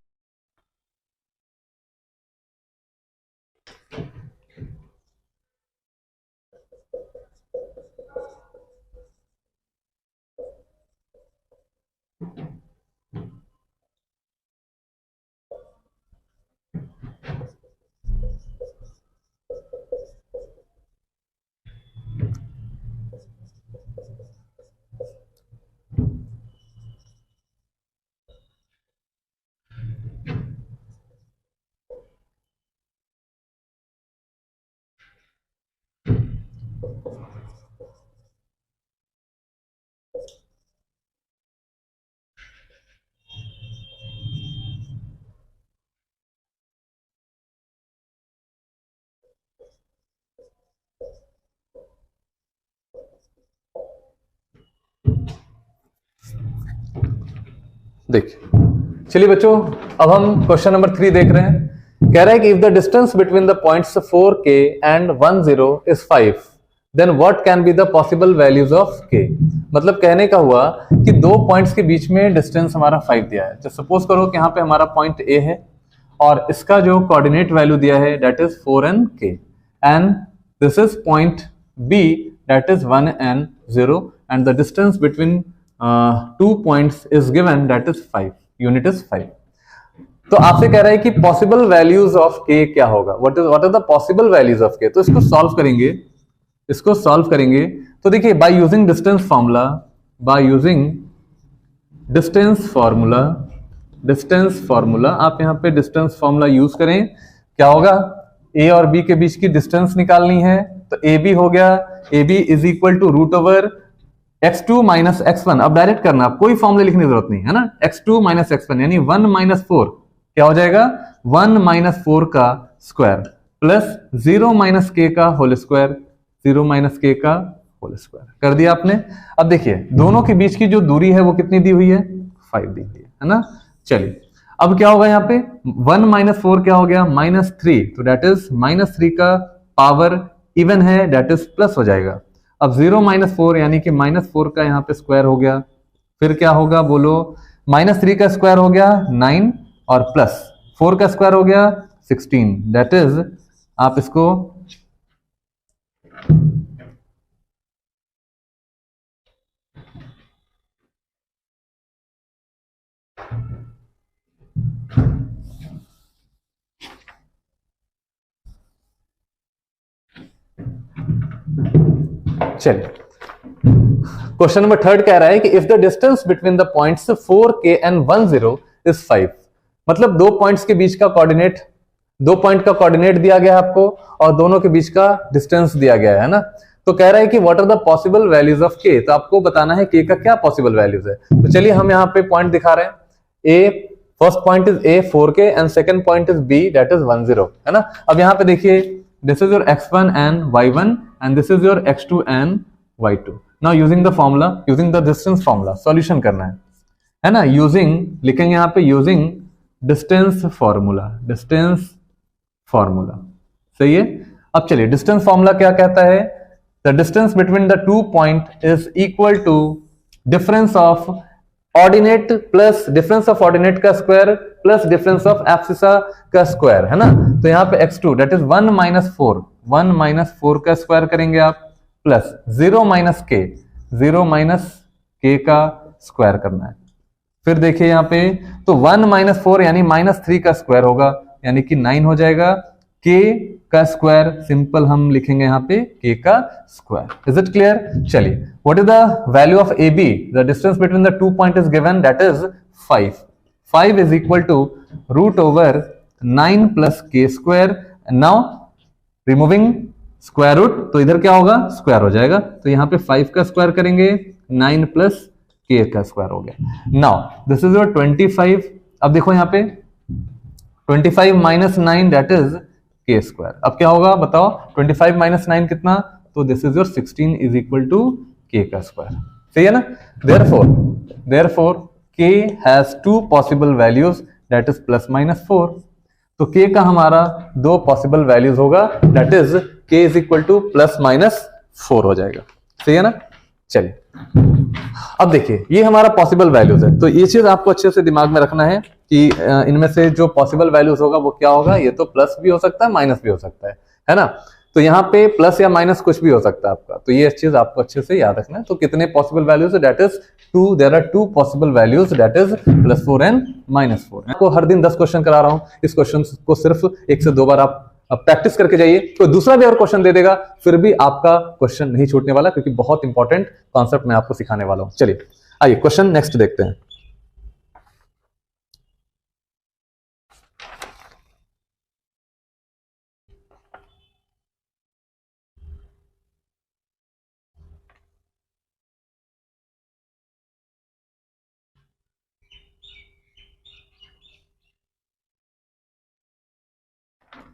देखिए, चलिए बच्चों अब हम क्वेश्चन नंबर 3 देख रहे हैं। कह रहा है कि if the distance between the points 4k and 10 is 5, then what can be the possible values of k। मतलब कहने का हुआ कि दो पॉइंट्स के बीच में डिस्टेंस हमारा 5 दिया है। तो सपोज करो कि यहाँ पे हमारा पॉइंट a है और इसका जो कोऑर्डिनेट वैल्यू दिया है that is 4 and k, and this is point b that is 1 and 0, and the distance between 2 points is given that is 5, unit is 5। तो आपसे कह रहा है कि पॉसिबल वैल्यूज ऑफ k क्या होगा, what are the possible values of k। तो इसको सॉल्व करेंगे, इसको सॉल्व करेंगे। तो देखिए by using distance formula, by using distance formula, distance formula, आप यहाँ पे डिस्टेंस फॉर्मूला यूज करें। क्या होगा, a और b के बीच की डिस्टेंस निकालनी है, तो ab हो गया, ab is equal to root over x2 minus x1। अब डायरेक्ट करना, आप कोई फॉर्मूले लिखने की जरूरत नहीं है ना। x2 माइनस x1 यानी 1 माइनस 4 क्या हो जाएगा, 1 माइनस 4 का स्क्वायर प्लस 0 माइनस k का होल स्क्वायर, 0 माइनस k का होल स्क्वायर कर दिया आपने। अब देखिए दोनों के बीच की जो दूरी है वो कितनी दी हुई है, 5 दी हुई है ना। चलिए अब क्या होगा, यहाँ पे 1 माइनस 4 क्या हो गया, -3, तो दैट इज -3 का पावर इवन है, दैट इज प्लस हो जाएगा। अब 0 माइनस 4 यानी कि -4 का यहाँ पे स्क्वायर हो गया, फिर क्या होगा बोलो, -3 का स्क्वायर हो गया 9 और प्लस 4 का स्क्वायर हो गया 16, दैट इज आप इसको चलिए क्वेश्चन नंबर 3 कह रहा है कि if the distance between the points 4k and 10 is 5, मतलब दो पॉइंट्स के बीच का कोऑर्डिनेट, दो पॉइंट का कोऑर्डिनेट दिया गया है आपको और दोनों के बीच का डिस्टेंस दिया गया है ना। तो कह रहा है कि what are the possible values of k, तो आपको बताना है k का क्या पॉसिबल वैल्यूज है। तो चलिए हम यहाँ पे पॉइंट दिखा रहे हैं, a first point is a 4k and second point is b that is 10, है ना। अब यहाँ पे देखिए this is your x1 and y1 and this is your x2 and y2। now using the formula, using the distance formula solution करना है ना। using लिखेंगे यहाँ पे using distance formula, distance formula, सही है। अब चलिए distance formula क्या कहता है, the distance between the two point is equal to difference of ordinate plus difference of ordinate का square plus difference of abscissa का square, है ना। तो यहाँ पे x2 that is 1 minus 4, 1 minus 4 का स्क्वायर करेंगे आप plus 0 minus k, 0 minus k का स्क्वायर करना है। फिर देखिए यहाँ पे तो 1 माइनस 4 यानी -3 का स्क्वायर होगा, यानी कि 9 हो जाएगा। k का स्क्वायर सिंपल हम लिखेंगे यहाँ पे k का स्क्वायर। Is it clear? चलिए, what is the value of AB? The distance between the 2 point is given, that is 5। 5 is equal to √9 plus k square. Now removing square root, तो इधर क्या होगा? स्क्वायर हो जाएगा। तो यहाँ पे 5 का स्क्वायर करेंगे, 9 प्लस k का स्क्वायर हो गया। Now this is your 25। अब देखो यहाँ पे 25 minus 9 that is k square. अब क्या होगा बताओ? 25 माइनस 9 कितना? तो this is your 16 is equal to k का स्क्वायर। सही है ना? Therefore k has 2 possible values that is plus minus 4। तो k का हमारा 2 पॉसिबल वैल्यूज होगा, that is k is equal to plus minus 4 हो जाएगा। सही है ना? चलिए, अब देखिए ये हमारा पॉसिबल वैल्यूज है, तो ये चीज आपको अच्छे से दिमाग में रखना है कि इनमें से जो पॉसिबल वैल्यूज होगा वो क्या होगा। ये तो प्लस भी हो सकता है, माइनस भी हो सकता है ना? तो यहाँ पे प्लस या माइनस कुछ भी हो सकता है आपका, तो ये चीज आपको अच्छे से याद रखना है। तो कितने possible values? That is 2, there are 2 possible values, that is +4 and -4। आपको हर दिन 10 क्वेश्चन करा रहा हूं, इस क्वेश्चन को सिर्फ 1 से 2 बार आप प्रैक्टिस करके जाइए। तो दूसरा भी और क्वेश्चन दे देगा, फिर भी आपका क्वेश्चन नहीं छूटने वाला, क्योंकि बहुत इंपॉर्टेंट कॉन्सेप्ट मैं आपको सिखाने वाला हूं। चलिए आइए क्वेश्चन नेक्स्ट देखते हैं।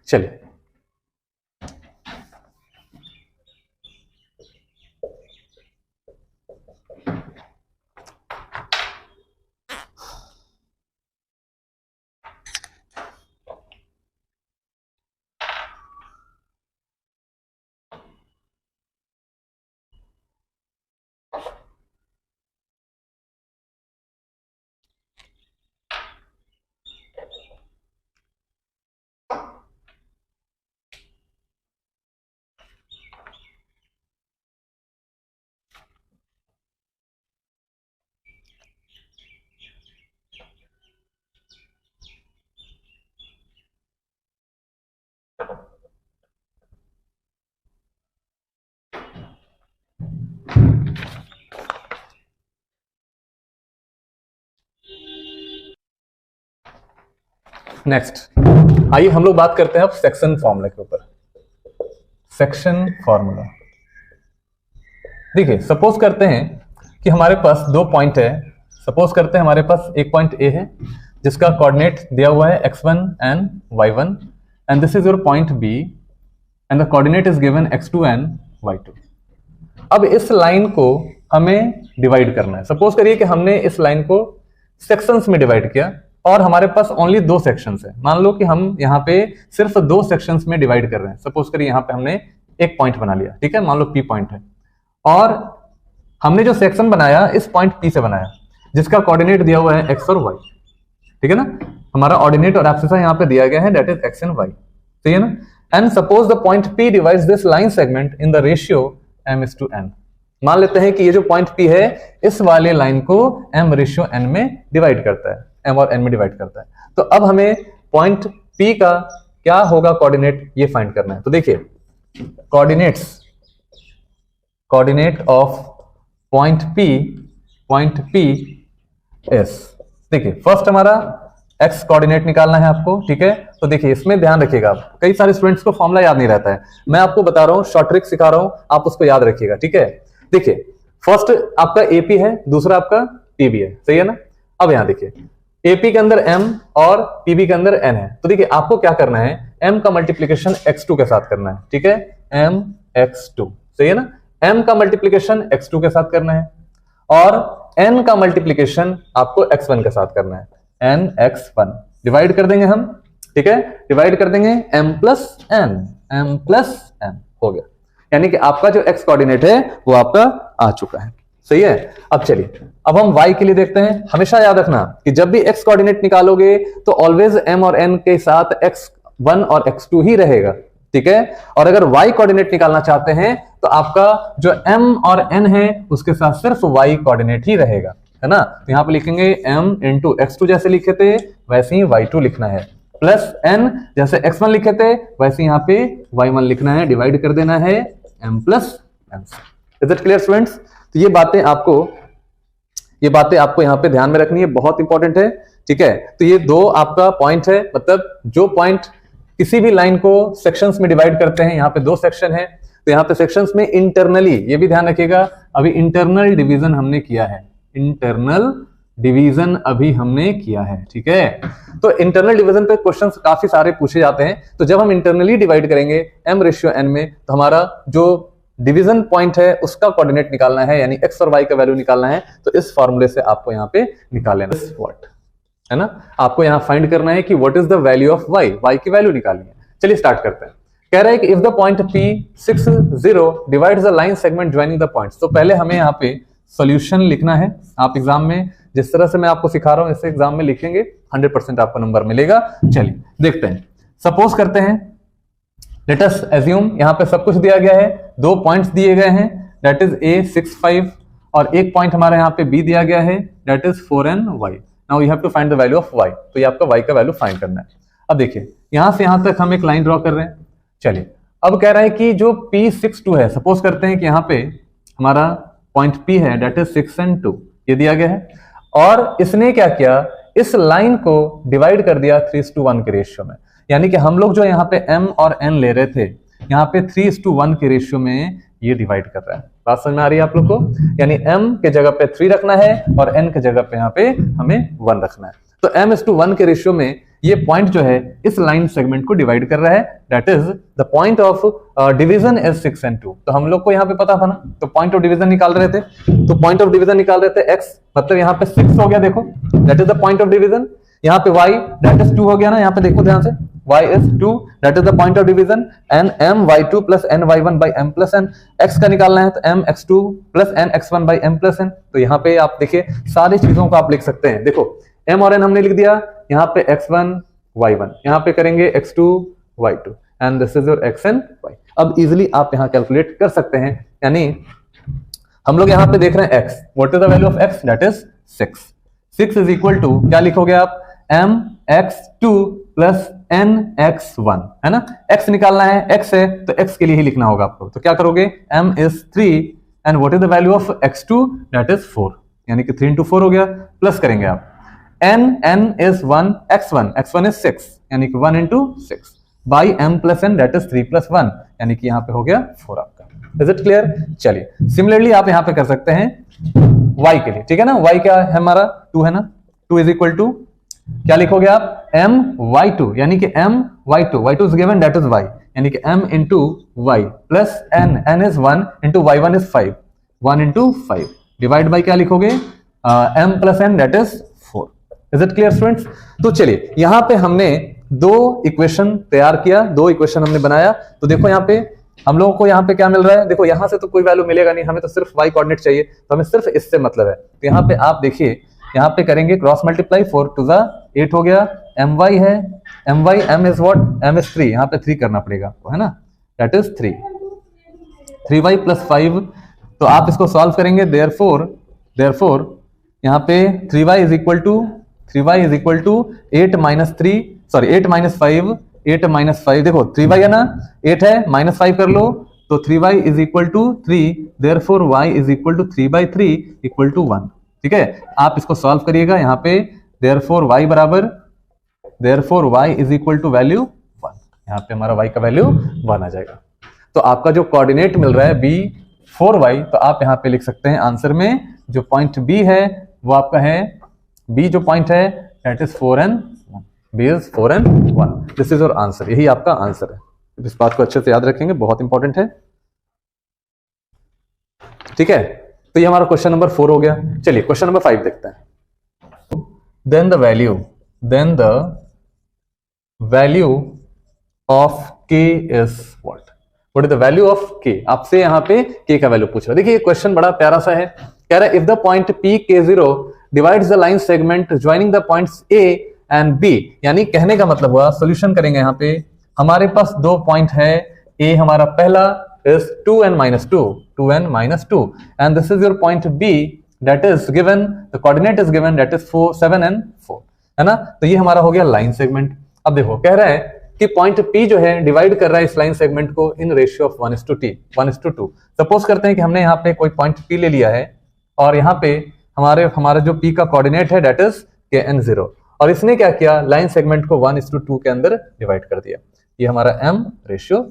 चलिए, नेक्स्ट आइए हम लोग बात करते हैं अब सेक्शन फॉर्मूला के ऊपर। सेक्शन फॉर्मूला देखिए, सपोज करते हैं कि हमारे पास 2 पॉइंट है। सपोज करते हैं हमारे पास एक पॉइंट ए है जिसका कोऑर्डिनेट दिया हुआ है x1 and y1, and this is your point B and the coordinate is given x2 and y2। अब इस लाइन को हमें डिवाइड करना है। सपोज करिए कि हमने इस लाइन को सेक्शंस में डिवाइड किया और हमारे पास ओनली 2 सेक्शंस है। मान लो कि हम यहाँ पे सिर्फ 2 सेक्शंस में डिवाइड कर रहे हैं। सपोज करिए यहाँ पे हमने एक पॉइंट बना लिया, ठीक है, मान लो P पॉइंट है, और हमने जो सेक्शन बनाया इस पॉइंट P से बनाया जिसका कोऑर्डिनेट दिया हुआ है x और y, ठीक है ना। हमारा ऑर्डिनेट और एब्सिसा यहाँ पे दिया गया है, that is x and y, सही है ना। And suppose the point P divides this line segment in the ratio m:n। मान लेते हैं कि ये जो पॉइंट P है इस वाले लाइन को m:n में डिवाइड करता है, m और n में डिवाइड करता है। तो अब हमें पॉइंट P का क्या होगा कोऑर्डिनेट, ये फाइंड करना है। तो देखिए coordinate of point P is, देखिए फर्स्ट हमारा x कोऑर्डिनेट निकालना है आपको, ठीक है। तो देखिए इसमें ध्यान रखिएगा, कई सारे स्टूडेंट्स को फॉर्मूला याद नहीं रहता है, मैं आपको बता रहा हूं, शॉर्ट ट्रिक सिखा रहा हूं, आप उसको याद रखिएगा, ठीक है। देखिए फर्स्ट आपका AP है, दूसरा आपका PB है, सही है ना। अब यहां देखिए AP के अंदर m और PB के अंदर n है। तो देखिए आपको क्या करना है, m का मल्टीप्लीकेशन x2 के साथ करना है, ठीक है, mx2, सही है ना। m का मल्टीप्लीकेशन x2 के साथ करना है और n का मल्टीप्लीकेशन आपको x1 के साथ करना है, nx1। डिवाइड कर देंगे हम, ठीक है, डिवाइड कर देंगे m प्लस n हो गया। यानी कि आपका जो x कोऑर्डिनेट है वो आपका आ चुका है, सही है। अब चलिए अब हम y के लिए देखते हैं। हमेशा याद रखना कि जब भी x कोऑर्डिनेट निकालोगे तो ऑलवेज m और n के साथ x1 और x2 ही रहेगा, ठीक है। और अगर y कोऑर्डिनेट निकालना चाहते हैं तो आपका जो m और n है उसके साथ सिर्फ y कोऑर्डिनेट ही रहेगा, है ना। तो यहां पे लिखेंगे m इंटू x2 जैसे लिखे थे वैसे ही y2 लिखना है, प्लस n जैसे x1 लिखे थे वैसे यहां पे y1 लिखना है, डिवाइड कर देना है m प्लस n से। Is it clear students? तो ये बातें आपको यहां पे ध्यान में रखनी है, बहुत इंपॉर्टेंट है, ठीक है। तो ये दो आपका पॉइंट है, मतलब जो पॉइंट किसी भी लाइन को सेक्शंस में डिवाइड करते हैं, यहाँ पे दो सेक्शन है, तो यहाँ पे सेक्शंस में इंटरनली, ये भी ध्यान रखिएगा, अभी इंटरनल डिवीजन हमने किया है, इंटरनल डिवीजन अभी हमने किया है, ठीक है। तो इंटरनल डिवीजन पे क्वेश्चंस काफी सारे पूछे जाते हैं। तो जब हम इंटरनली डिवाइड करेंगे m/n में, तो हमारा जो डिवीजन पॉइंट है उसका कोऑर्डिनेट निकालना है, यानी x और y का वैल्यू निकालना है। तो इस फॉर्मूले से आपको यहाँ पे निकाल लेना है ना। आपको यहां फाइंड करना है कि what is the value of y की वैल्यू निकालनी है। चलिए स्टार्ट करते हैं। कह रहा है कि if the point P60 divides the line segment joining the points, तो पहले हमें यहाँ पे सॉल्यूशन लिखना है। आप एग्जाम में जिस तरह से मैं आपको सिखा रहा हूं इससे एग्जाम में लिखेंगे 100% आपको नंबर मिलेगा। चलिए देखते हैं, सपोज करते हैं, लेट अस एज्यूम यहां पे सब कुछ दिया गया है, दो पॉइंट्स दिए गए हैं, दैट इज A65, और एक पॉइंट हमारे यहाँ पे B दिया गया है, that is 4n y। Now you have to find the value of y। तो ये आपका y का वैल्यू फाइंड करना है। अब देखिए यहां से यहां तक हम एक लाइन ड्रॉ कर रहे हैं। चलिए अब कह रहा है कि जो P62 है, सपोज करते हैं कि यहाँ पे हमारा पॉइंट P है, दैट इज 6 and 2, ये दिया गया है, और इसने क्या किया, इस लाइन को डिवाइड कर दिया 3:1 के रेशियो में। यानी कि हम लोग जो यहाँ पे m और n ले रहे थे, यहाँ पे 3:1 के रेशियो में ये डिवाइड कर रहा है। बात समझ में आ रही है आप लोग को? यानी m के जगह पे 3 रखना है और n के जगह पे यहाँ पे हमें 1 रखना है। तो m/1 के रेशियो में ये पॉइंट जो है इस लाइन सेगमेंट को डिवाइड कर रहा है, that is the point of division is 6 and 2। तो हम लोग को यहाँ पे पता था ना, तो पॉइंट ऑफ डिवीजन निकाल रहे थे, तो पॉइंट ऑफ डिवीजन निकाल रहे थे x, मतलब यहाँ पे 6 हो गया, देखो that is the point of division. यहाँ पे y दैट इज 2 हो गया ना, यहाँ पे देखो ध्यान से, y is 2, that is the point of division, and my2 plus ny1 by m plus n। x का निकालना है तो mx2 plus nx1 by m plus n। तो यहाँ पे आप देखिए सारी चीजों को आप लिख सकते हैं। देखो m और n हमने लिख दिया, यहाँ पे x1 y1, यहाँ पे करेंगे x2 y2, and this is your x and y। अब इजिली आप यहाँ कैलकुलेट कर सकते हैं, यानी हम लोग यहाँ पे देख रहे हैं x, what is the value of x, that is 6। 6 is equal to क्या लिखोगे आप, mx2 plus nx1, है ना। x निकालना है, x है तो x के लिए ही लिखना होगा आपको। तो क्या करोगे, m is 3 and what is the value of x2, that is 4, यानी कि 3 into 4 हो गया, प्लस करेंगे आप n is 1, x1 is 6, यानी कि 1 into 6 by m plus n, that is 3 plus 1, यानी कि यहाँ पे हो गया 4 आपका। Is it clear? चलिए सिमिलरली आप यहाँ पे कर सकते हैं y के लिए, ठीक है ना। y क्या है हमारा, 2 है ना, 2 is equal to क्या लिखोगे आप, my2, यानी कि y2 is given, that is y, यानी कि m into y plus n is 1 into y1 is 5, 1 into 5 divide by क्या लिखोगे, m plus n, that is 4। Is it clear students? तो चलिए यहाँ पे हमने दो इक्वेशन तैयार किया, दो इक्वेशन हमने बनाया। तो देखो यहाँ पे हम लोगों को यहाँ पे क्या मिल रहा है, देखो यहाँ से तो कोई वैल्यू मिलेगा नहीं, हमें तो सिर्फ y कोऑर्डिनेट चाहिए, तो हमें सिर्फ इससे मतलब है। तो यहाँ पे आप देखिए, यहाँ पे करेंगे क्रॉस मल्टीप्लाई, 4 to the 8 हो गया, my है, m is what, m is 3, यहाँ पे 3 करना पड़ेगा आपको, है ना, that is 3y plus 5। तो आप इसको सॉल्व करेंगे, therefore यहाँ पे 3y is equal to 8 minus 5, 8 minus 5, देखो 3y है ना, 8 है, minus 5 कर लो, तो 3y is equal to 3, therefore y is equal to 3/3 equal to 1। ठीक है, आप इसको सॉल्व करिएगा, यहाँ पे therefore y is equal to value 1, यहाँ पे हमारा y का वैल्यू 1 आ जाएगा। तो आपका जो कोऑर्डिनेट मिल रहा है b 4y, तो आप यहाँ पे लिख सकते हैं आंसर में जो पॉइंट b है वो आपका है, b जो पॉइंट है that is 4 and 1, b is 4 and 1, this is your answer, यही आपका आंसर है। इस बात को अच्छे से याद रखेंगे, बहुत इंपॉर्टेंट है, ठीक है। तो ये हमारा क्वेश्चन नंबर 4 हो गया। चलिए क्वेश्चन नंबर 5 देखते हैं। Then the value of k is what is the value of k। आपसे यहाँ पे k का वैल्यू पूछ रहा है। देखिए ये क्वेश्चन बड़ा प्यारा सा है, कह रहा है if the point PK0 divides the line segment joining the points A and B, यानी कहने का मतलब हुआ, सोल्यूशन करेंगे यहाँ पे, हमारे पास दो पॉइंट है, ए हमारा पहला is 2n-2 and this is your point B that is given, the coordinate is given that is 7 and 4, है ना। तो ये हमारा हो गया लाइन सेगमेंट। अब देखो कह रहा है कि पॉइंट P जो है डिवाइड कर रहा है इस लाइन सेगमेंट को इन रेशियो ऑफ 1:2। सपोज करते हैं कि हमने यहाँ पे कोई पॉइंट P ले लिया है और यहाँ पे हमारा जो P का कोऑर्डिनेट है दैट इज kn0 और इसने क्या किया, लाइन सेगमेंट को 1:2 के अंदर डिवाइड कर दिया। ये हमारा m ratio,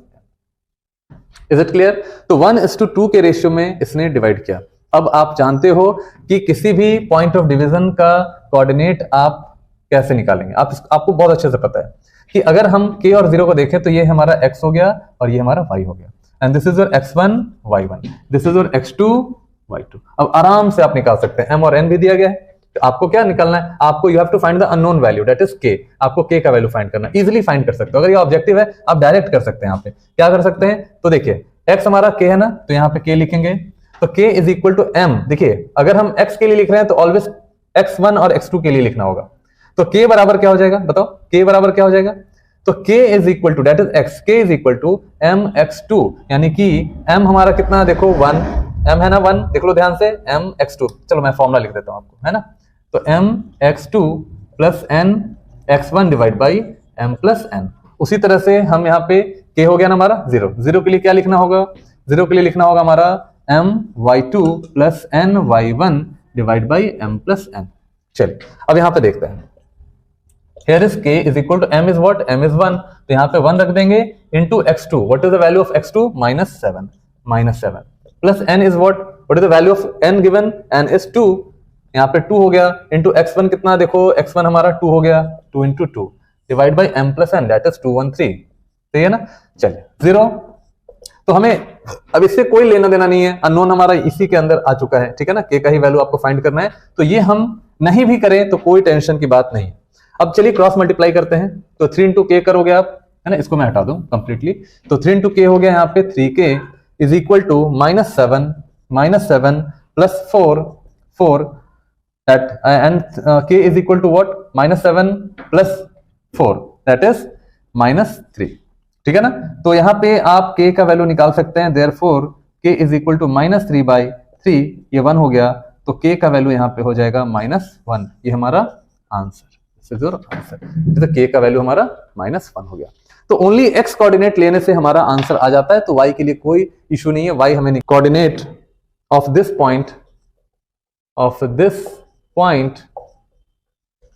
is it clear. तो 1:2 के रेशियो में इसने डिवाइड किया। अब आप जानते हो कि किसी भी पॉइंट ऑफ डिवीजन का कोऑर्डिनेट आप कैसे निकालेंगे, आपको बहुत अच्छे से पता है कि अगर हम k और 0 को देखें तो ये हमारा x हो गया और ये हमारा y हो गया, and this is your x1 y1, this is your x2 y2। अब आराम से आप निकाल सकते हैं, m और n भी दिया गया है। तो आपको क्या निकालना है, आपको you have to find the unknown value that is k। आपको k का वैल्यू फाइंड करना, इजीली फाइंड कर सकते हो। अगर ये ऑब्जेक्टिव है आप डायरेक्ट कर सकते हैं। यहाँ पे क्या कर सकते हैं, तो देखिए x हमारा k है ना, तो यहाँ पे k लिखेंगे, तो k is equal to m। देखिए अगर हम x के लिए लिख रहे हैं तो ऑलवेज x1 और x2 के लिए लिखना होगा। तो k बराबर क्या हो जाएगा, बताओ k बराबर क्या हो जाएगा। तो k is equal to that is x, k is equal to mx2, यानी कि m हमारा कितना, देखो 1, m है ना 1, देख लो ध्यान से, mx2। चलो मैं फॉर्मूला लिख देता हूं आपको, है ना। तो mx2 plus n x1 divide by m plus n। उसी तरह से हम यहाँ पे k हो गया ना हमारा 0, 0 के लिए क्या लिखना होगा, 0 के लिए लिखना होगा हमारा my2 plus ny1 divide by m plus n। चलिए अब यहाँ पे देखते हैं, here is k is equal to m is what, m is 1, तो यहाँ पे 1 रख देंगे into x2, what is the value of x2, -7 plus n is what is the value of n given, n is 2, यहाँ पे 2 हो गया, into x1 कितना, देखो x1 हमारा 2 हो गया, 2 into 2 divide by m plus n that is 213, सही है ना। चलिए 0, तो हमें अब इससे कोई लेना देना नहीं है, अननोन हमारा इसी के अंदर आ चुका है, ठीक है ना। k का ही वैल्यू आपको फाइंड करना है, तो ये हम नहीं भी करें तो कोई टेंशन की बात नहीं। अब चलिए क्रॉस मल्टीप्लाई करते हैं, तो 3 into k करोगे आप, है ना, इसको मैं हटा दूं कंप्लीटली, तो 3 into k हो गया यहाँ पे 3k is equal to -7 plus 4 that and k is equal to what, -7 plus 4 that is -3, ठीक है ना। तो यहाँ पे आप k का वैल्यू निकाल सकते हैं, therefore k is equal to -3/3, ये 1 हो गया, तो k का वैल्यू यहाँ पे हो जाएगा -1, ये हमारा आंसर, आंसर k का वैल्यू हमारा -1 हो गया। तो ओनली x कोऑर्डिनेट लेने से हमारा आंसर आ जाता है, तो y के लिए कोई इशू नहीं है, y हमें coordinate of this point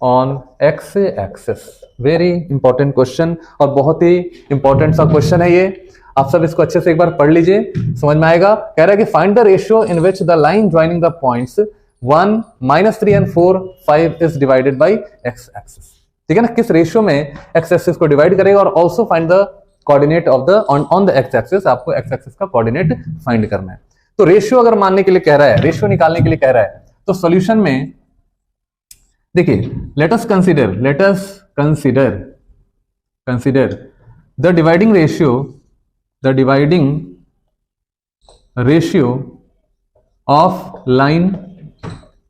on x axis. Very important question और बहुत ही इंपॉर्टेंट सा क्वेश्चन है ये, आप सब इसको अच्छे से एक बार पढ़ लीजिए, समझ में आएगा। कह रहा है कि find the ratio in which the line joining the points 1, -3 and 4, 5 is divided by x axis, ठीक है ना। किस रेशियो में x एक्सिस को डिवाइड करेगा, और also find the coordinate of the on the x axis, आपको x एक्सिस का कोऑर्डिनेट फाइंड करना है। तो रेशियो अगर मानने के लिए कह रहा है, रेशियो निकालने के लिए कह रहा है, तो सॉल्यूशन में देखिए let us consider the dividing ratio of line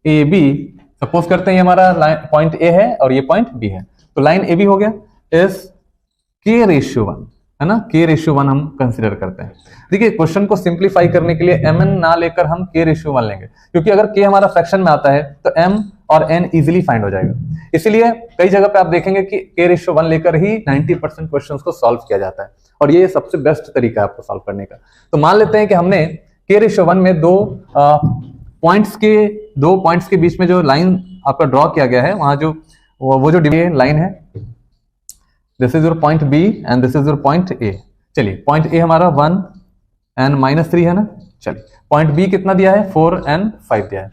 A B. Suppose करते हैं ये हमारा पॉइंट ए है और ये पॉइंट बी है, तो लाइन ए बी हो गया इज k रेशियो 1, है ना, k रेशियो 1 हम कंसीडर करते हैं। देखिए क्वेश्चन को सिंप्लीफाई करने के लिए mn ना लेकर हम k रेशियो 1 लेंगे, क्योंकि अगर k हमारा फ्रैक्शन में आता है तो m और n इजीली फाइंड हो जाएगा। इसीलिए कई जगह पे आप देखेंगे कि k रेशियो 1 लेकर ही 90% क्वेश्चंस को सॉल्व किया जाता है, और ये सबसे बेस्ट तरीका है आपको सॉल्व करने का। तो मान लेते हैं कि हमने k रेशियो 1 में दो पॉइंट्स के बीच में जो लाइन आपका ड्रॉ किया गया है, वहां जो वो जो लाइन है, this is your point B and this is your point A. चलिए पॉइंट ए हमारा 1 and -3 है ना, चलिए पॉइंट बी कितना दिया है, 4 and 5 दिया है।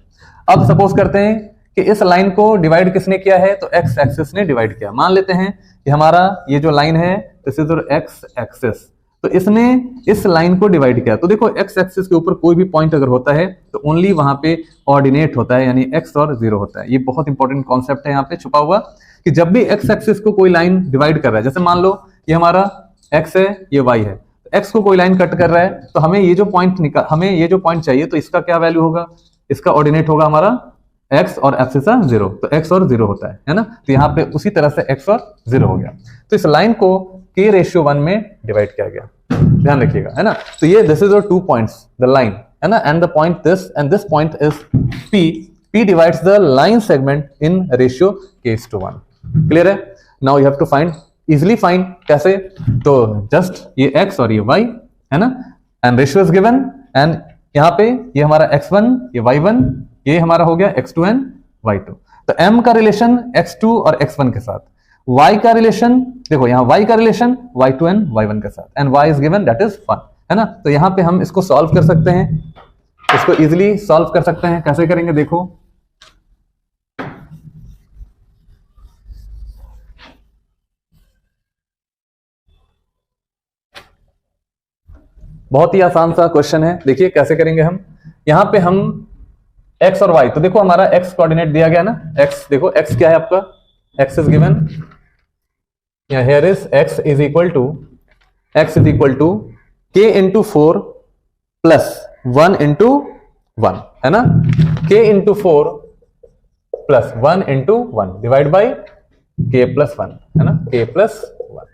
अब सपोज करते हैं कि इस लाइन को डिवाइड किसने किया है, तो x एक्सिस ने डिवाइड किया। मान लेते हैं कि हमारा ये जो लाइन है this is your x axis, तो इसने इस लाइन को डिवाइड किया। तो देखो x एक्सिस के ऊपर कोई भी पॉइंट अगर होता है तो ओनली वहां पे ऑर्डिनेट होता है, यानी x और 0 होता है। ये बहुत इंपॉर्टेंट कॉन्सेप्ट है यहाँ पे छुपा हुआ, कि जब भी x एक्सिस को कोई लाइन डिवाइड कर रहा है, जैसे मान लो ये हमारा x है, ये y है, तो x को कोई लाइन कट कर रहा है, तो हमें ये जो पॉइंट चाहिए, तो इसका क्या वैल्यू होगा, इसका ऑर्डिनेट होगा हमारा x और एब्सिस 0, तो x और 0 होता है ना। तो यहाँ पे उसी तरह से x और 0 हो गया। तो इस लाइन को k/1 में डिवाइड किया गया, ध्यान रखिएगा, है ना। तो ये this is your 2 points, the line, है ना, and the point this and this point is p divides the line segment in ratio k/1। Clear है? Now you have to find, easily find, कैसे? तो जस्ट ये x और ये y, है ना, and ratio is given, and यहाँ पे ये हमारा x1, ये y1, ये हमारा हो गया x2 एंड y2। तो m का रिलेशन x2 और x1 के साथ, y का रिलेशन देखो यहाँ y का रिलेशन y2 एंड y1 के साथ, and y is given that is 1, है ना। तो यहाँ पे हम इसको सॉल्व कर सकते हैं, इसको इजिली सॉल्व कर सकते हैं। कैसे करेंगे देखो, बहुत ही आसान सा क्वेश्चन है। देखिए कैसे करेंगे हम, यहां पे हम x और y, तो देखो हमारा x कोऑर्डिनेट दिया गया ना, x देखो x क्या है आपका, x is given, here is x is equal to k into 4 plus 1 into 1, है ना, k into 4 plus 1 into 1 divide by k plus 1, है ना, k plus 1।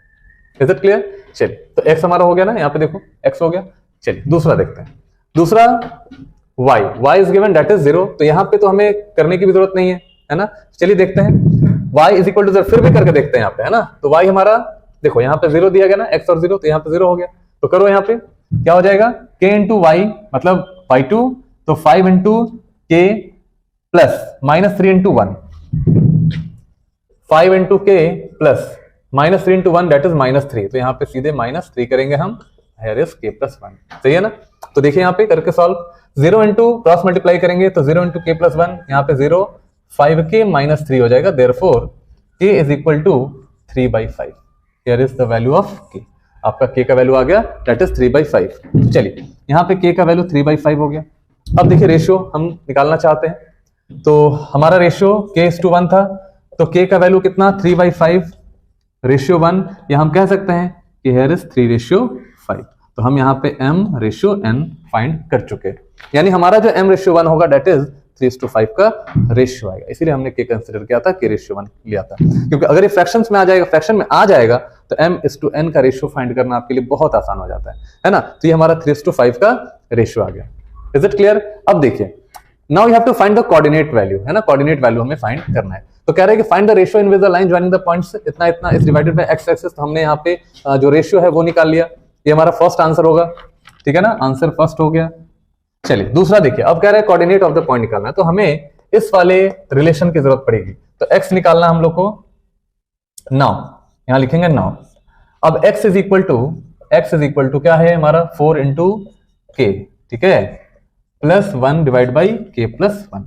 Is it clear? चलिए, तो x हमारा हो गया ना, यहाँ पे देखो x हो गया। चलिए दूसरा देखते हैं, दूसरा y is given that is 0, तो यहाँ पे तो हमें करने की भी जरूरत नहीं है ना। चलिए देखते हैं, y इज इक्वल टू 0, फिर भी करके देखते हैं यहाँ पे, है ना। तो y हमारा देखो यहाँ पे 0 दिया गया ना, x और 0, तो यहाँ पे 0 हो गया। तो करो यहाँ पे क्या हो जाएगा, k इंटू y मतलब y2, तो 5 into k plus -3 into 1, 5 into k plus -3 into 1 that is -3, तो यहाँ पे सीधे -3 करेंगे हम, हियर इज k प्लस 1, सही है ना। तो देखिए यहाँ पे करके सॉल्व, 0 इंटू क्रॉस मल्टीप्लाई करेंगे तो 0 इंटू k प्लस 1, यहाँ पे 0, 5k -3 हो जाएगा, therefore k is equal to 3/5, here is the value of k। आपका k का वैल्यू आ गया दैट इज 3/5। चलिए यहाँ पे k का वैल्यू 3/5 हो गया। अब देखिए रेशियो हम निकालना चाहते हैं, तो हमारा रेशियो k/1 था, तो k का वैल्यू कितना, 3/5 रेशियो 1, या हम कह सकते हैं कि हियर इज 3/5। तो हम यहाँ पे m रेशियो n फाइंड कर चुके हैं, यानी हमारा जो m रेशियो 1 होगा दैट इज 3:5 का रेशियो आएगा, इसीलिए हमने k कंसीडर किया था, k रेशियो 1 लिया था, क्योंकि अगर ये फ्रैक्शंस में आ जाएगा, फ्रैक्शन में आ जाएगा, तो m/n का रेशियो फाइंड करना आपके लिए बहुत आसान हो जाता है ना। तो ये हमारा 3:5 का रेशियो आ गया। Is it clear? अब देखिए, now you have to find the coordinate value, है ना, कोऑर्डिनेट वैल्यू हमें फाइंड करना है। तो कह रहे हैं कि find the ratio in which the line joining the points इतना इतना is divided by x axis, तो हमने यहाँ पे जो रेशियो है वो निकाल लिया, ये हमारा फर्स्ट आंसर होगा, ठीक है ना, आंसर फर्स्ट हो गया। चलिए दूसरा देखिए, अब कह रहे हैं कोऑर्डिनेट ऑफ द पॉइंट निकालना है, तो हमें इस वाले रिलेशन की जरूरत पड़ेगी, तो x निकालना हम लोग को। नाउ यहां लिखेंगे नाउ, अब x इज इक्वल टू क्या है हमारा, 4 इंटू k, ठीक है, plus 1 divide by k plus 1।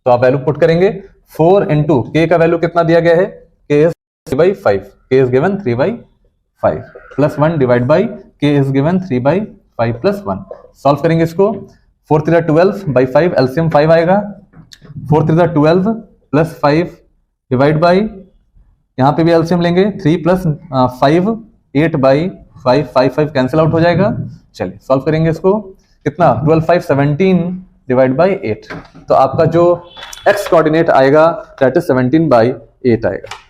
तो आप वैल्यू पुट करेंगे, 4 इंटू k का वैल्यू कितना दिया गया है, k is 3/5, k is given 3/5, plus 1 divide by k is given 3/5 plus 1। Solve करेंगे इसको, 4 3 12/5, एलसीएम 5 आएगा, 4 3 12 प्लस 5 डिवाइड बाई, यहाँ पे भी एलसीएम लेंगे, 3 प्लस 5 8/5, 5 कैंसिल आउट हो जाएगा। चलिए सॉल्व करेंगे इसको, कितना, 12 5 17 डिवाइड बाई 8, तो आपका जो x कोऑर्डिनेट आएगा दैट इज 17/8 आएगा।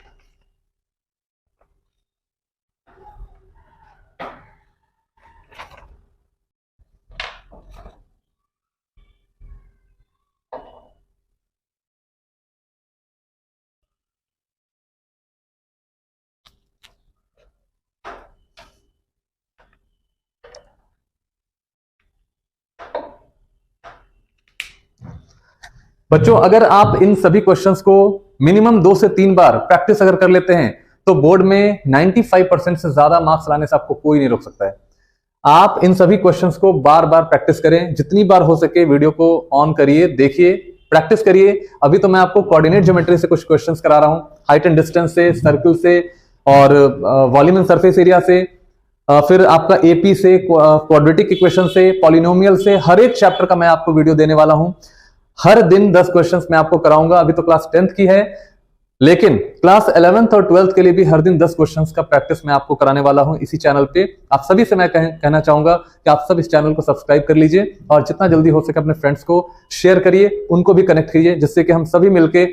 बच्चों अगर आप इन सभी क्वेश्चंस को मिनिमम 2 से 3 बार प्रैक्टिस अगर कर लेते हैं तो बोर्ड में 95% से ज्यादा मार्क्स लाने से आपको कोई नहीं रोक सकता है। आप इन सभी क्वेश्चंस को बार बार प्रैक्टिस करें, जितनी बार हो सके वीडियो को ऑन करिए, देखिए, प्रैक्टिस करिए। अभी तो मैं आपको कोऑर्डिनेट ज्योमेट्री से कुछ क्वेश्चंस करा रहा हूं, हाइट एंड डिस्टेंस से, सर्कल से, और वॉल्यूम एंड सरफेस एरिया से, फिर आपका एपी से, क्वाड्रेटिक इक्वेशन से, पॉलिनोमियल से, हर एक चैप्टर का मैं आपको वीडियो देने वाला हूं। हर दिन 10 क्वेश्चंस मैं आपको कराऊंगा। अभी तो क्लास 10th की है, लेकिन क्लास 11th और 12th के लिए भी हर दिन 10 क्वेश्चंस का प्रैक्टिस मैं आपको कराने वाला हूं इसी चैनल पे। आप सभी से मैं कहना चाहूंगा कि आप सब इस चैनल को सब्सक्राइब कर लीजिए और जितना जल्दी हो सके अपने फ्रेंड्स को शेयर करिए, उनको भी कनेक्ट कीजिए, जिससे कि हम सभी मिलके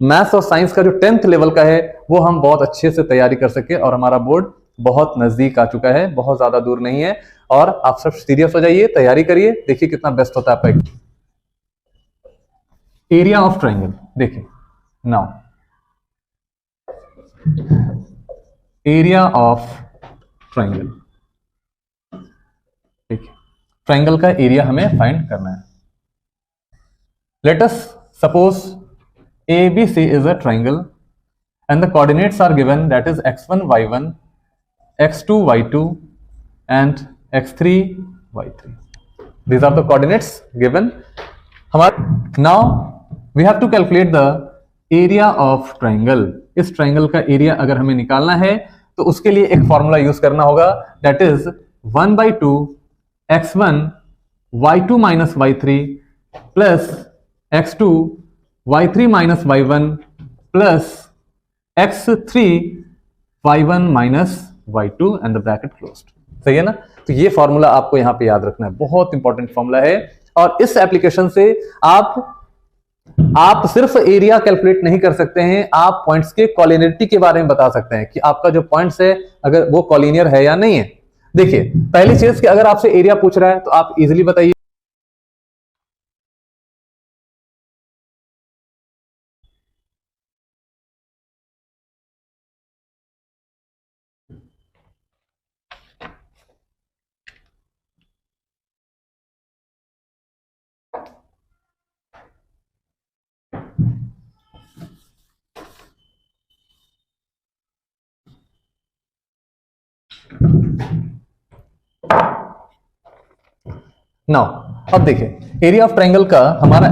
मैथ्स और साइंस का जो 10th लेवल का है वो हम बहुत अच्छे से तैयारी कर सके और हमारा बोर्ड बहुत नजदीक आ चुका है, बहुत ज्यादा दूर नहीं है। और आप सब सीरियस हो जाइए, तैयारी करिए, देखिए कितना बेस्ट होता है आपका एरिया ऑफ ट्राइंगल। देखिए नाउ एरिया ऑफ ट्राइंगल, देखिए ट्राइंगल का एरिया हमें फाइंड करना है। Let us suppose ABC is a triangle and the coordinates are given, that is x1 y1, x2 y2 and x3 y3. These are the coordinates given. Now we have to calculate the area of triangle. इस triangle का area अगर हमें निकालना है तो उसके लिए एक फॉर्मूला यूज करना होगा, that is 1/2 x1 y2 minus y3 plus x2 y3 minus y1 plus x3 y1 minus y2 and the bracket closed। सही है ना? तो ये फॉर्मूला आपको यहां पे याद रखना है, बहुत इंपॉर्टेंट फॉर्मूला है। और इस एप्लीकेशन से आप सिर्फ एरिया कैलकुलेट नहीं कर सकते हैं, आप पॉइंट्स के कॉलिनियरिटी के बारे में बता सकते हैं कि आपका जो पॉइंट्स है अगर वो कॉलिनियर है या नहीं है। देखिए पहली चीज कि अगर आपसे एरिया पूछ रहा है तो आप इजीली बताइए। नाउ अब देखिए एरिया ऑफ ट्राइंगल का हमारा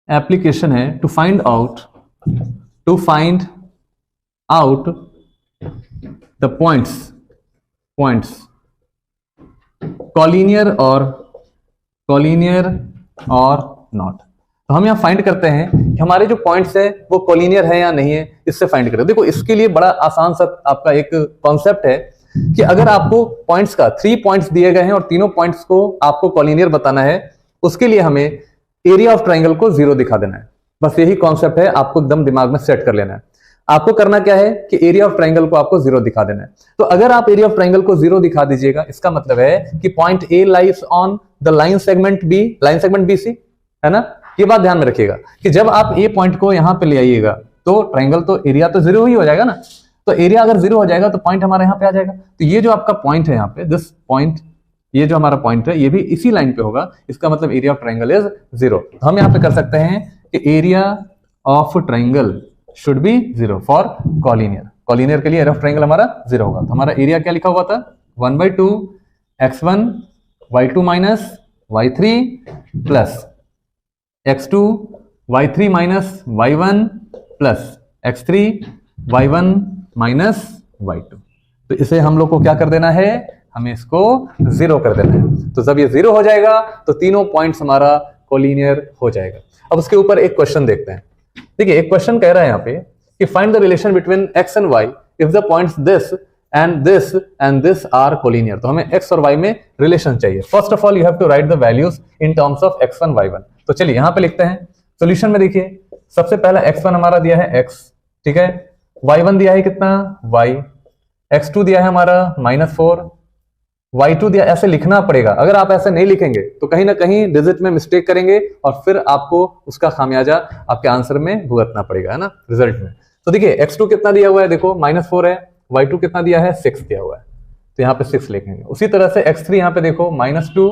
एप्लीकेशन है to find out the points collinear और नॉट। तो हम यहां फाइंड करते हैं कि हमारे जो पॉइंट्स है वो कॉलिनियर है या नहीं है, इससे फाइंड करें। देखो इसके लिए बड़ा आसान सा आपका एक कॉन्सेप्ट है कि अगर आपको पॉइंट्स का 3 पॉइंट्स दिए गए हैं और तीनों पॉइंट्स को आपको कॉलिनियर बताना है, उसके लिए हमें एरिया ऑफ ट्राइंगल को 0 दिखा देना है। बस यही कॉन्सेप्ट है, आपको एकदम दिमाग में सेट कर लेना है। आपको करना क्या है कि एरिया ऑफ ट्राइंगल को आपको 0 दिखा देना है। तो अगर आप एरिया ऑफ ट्राइंगल को 0 दिखा दीजिएगा, इसका मतलब है कि point A lies on the line segment BC, है ना? ये बात ध्यान में रखिएगा कि जब आप ए पॉइंट को यहां पे ले आइएगा तो ट्राइंगल तो एरिया तो 0 ही हो जाएगा ना। तो एरिया अगर 0 हो जाएगा तो पॉइंट हमारे यहाँ पे आ जाएगा। तो ये जो आपका पॉइंट है यहाँ पे, दिस पॉइंट, ये जो हमारा पॉइंट है ये भी इसी लाइन पे होगा, इसका मतलब एरिया ऑफ ट्राइंगल इज 0। तो हम यहाँ पे कर सकते हैं कि area of triangle should be 0 for collinear के लिए एरिया ऑफ ट्राइंगल हमारा 0 होगा। तो हमारा एरिया क्या लिखा हुआ था, 1/2 x1 y2 minus y3 plus x2 y3 minus y1 plus x3 y1 minus y2। तो इसे हम लोग को क्या कर देना है, हमें इसको 0 कर देना है। तो जब ये 0 हो जाएगा तो तीनों पॉइंट्स हमारा कोलिनियर हो जाएगा। अब उसके ऊपर एक क्वेश्चन देखते हैं। देखिए एक क्वेश्चन कह रहा है यहाँ पे कि find the relation between x and y if the points this and this are collinear. तो हमें x और y में रिलेशन चाहिए। First of all you have to write the values in terms of x1 y1। तो चलिए यहाँ पे लिखते हैं। सोल्यूशन में देखिए सबसे पहला x1 हमारा दिया है x, ठीक है, y1 दिया है कितना y, x2 दिया है हमारा -4, y2 दिया, ऐसे लिखना पड़ेगा। अगर आप ऐसे नहीं लिखेंगे तो कहीं ना कहीं डिजिट में मिस्टेक करेंगे और फिर आपको उसका खामियाजा आपके आंसर में भुगतना पड़ेगा, है ना, रिजल्ट में। तो देखिए x2 कितना दिया हुआ है, देखो -4 है, y2 कितना दिया है 6 दिया हुआ है, तो यहाँ पे 6 लिखेंगे। उसी तरह से x3 यहाँ पे देखो -2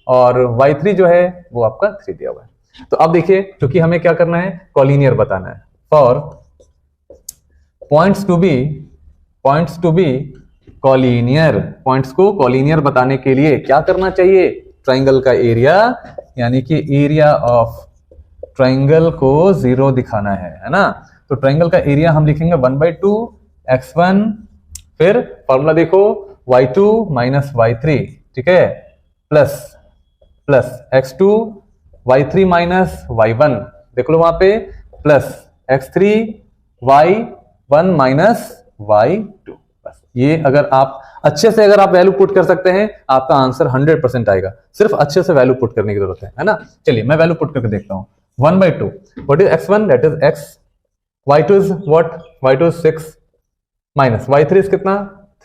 और y3 जो है वो आपका 3 दिया हुआ है। तो अब देखिए क्योंकि हमें क्या करना है, कॉलिनियर बताना है। For points to be collinear, points को कॉलिनियर बताने के लिए क्या करना चाहिए, ट्राइंगल का एरिया यानी कि एरिया ऑफ ट्राइंगल को 0 दिखाना है ना। तो ट्राइंगल का एरिया हम लिखेंगे 1/2 x1, फिर फॉर्मूला देखो y2 minus y3, ठीक है, plus x2 y3 minus y1, देख लो वहां पे, plus x3 y1 minus y2। बस ये अगर आप अच्छे से अगर आप वैल्यू पुट कर सकते हैं आपका आंसर 100% आएगा। सिर्फ अच्छे से वैल्यू पुट करने की जरूरत है ना। चलिए मैं वैल्यू पुट करके देखता हूं। 1/2 what is x1, that is x, y2 is what, y2 is 6, minus y3 कितना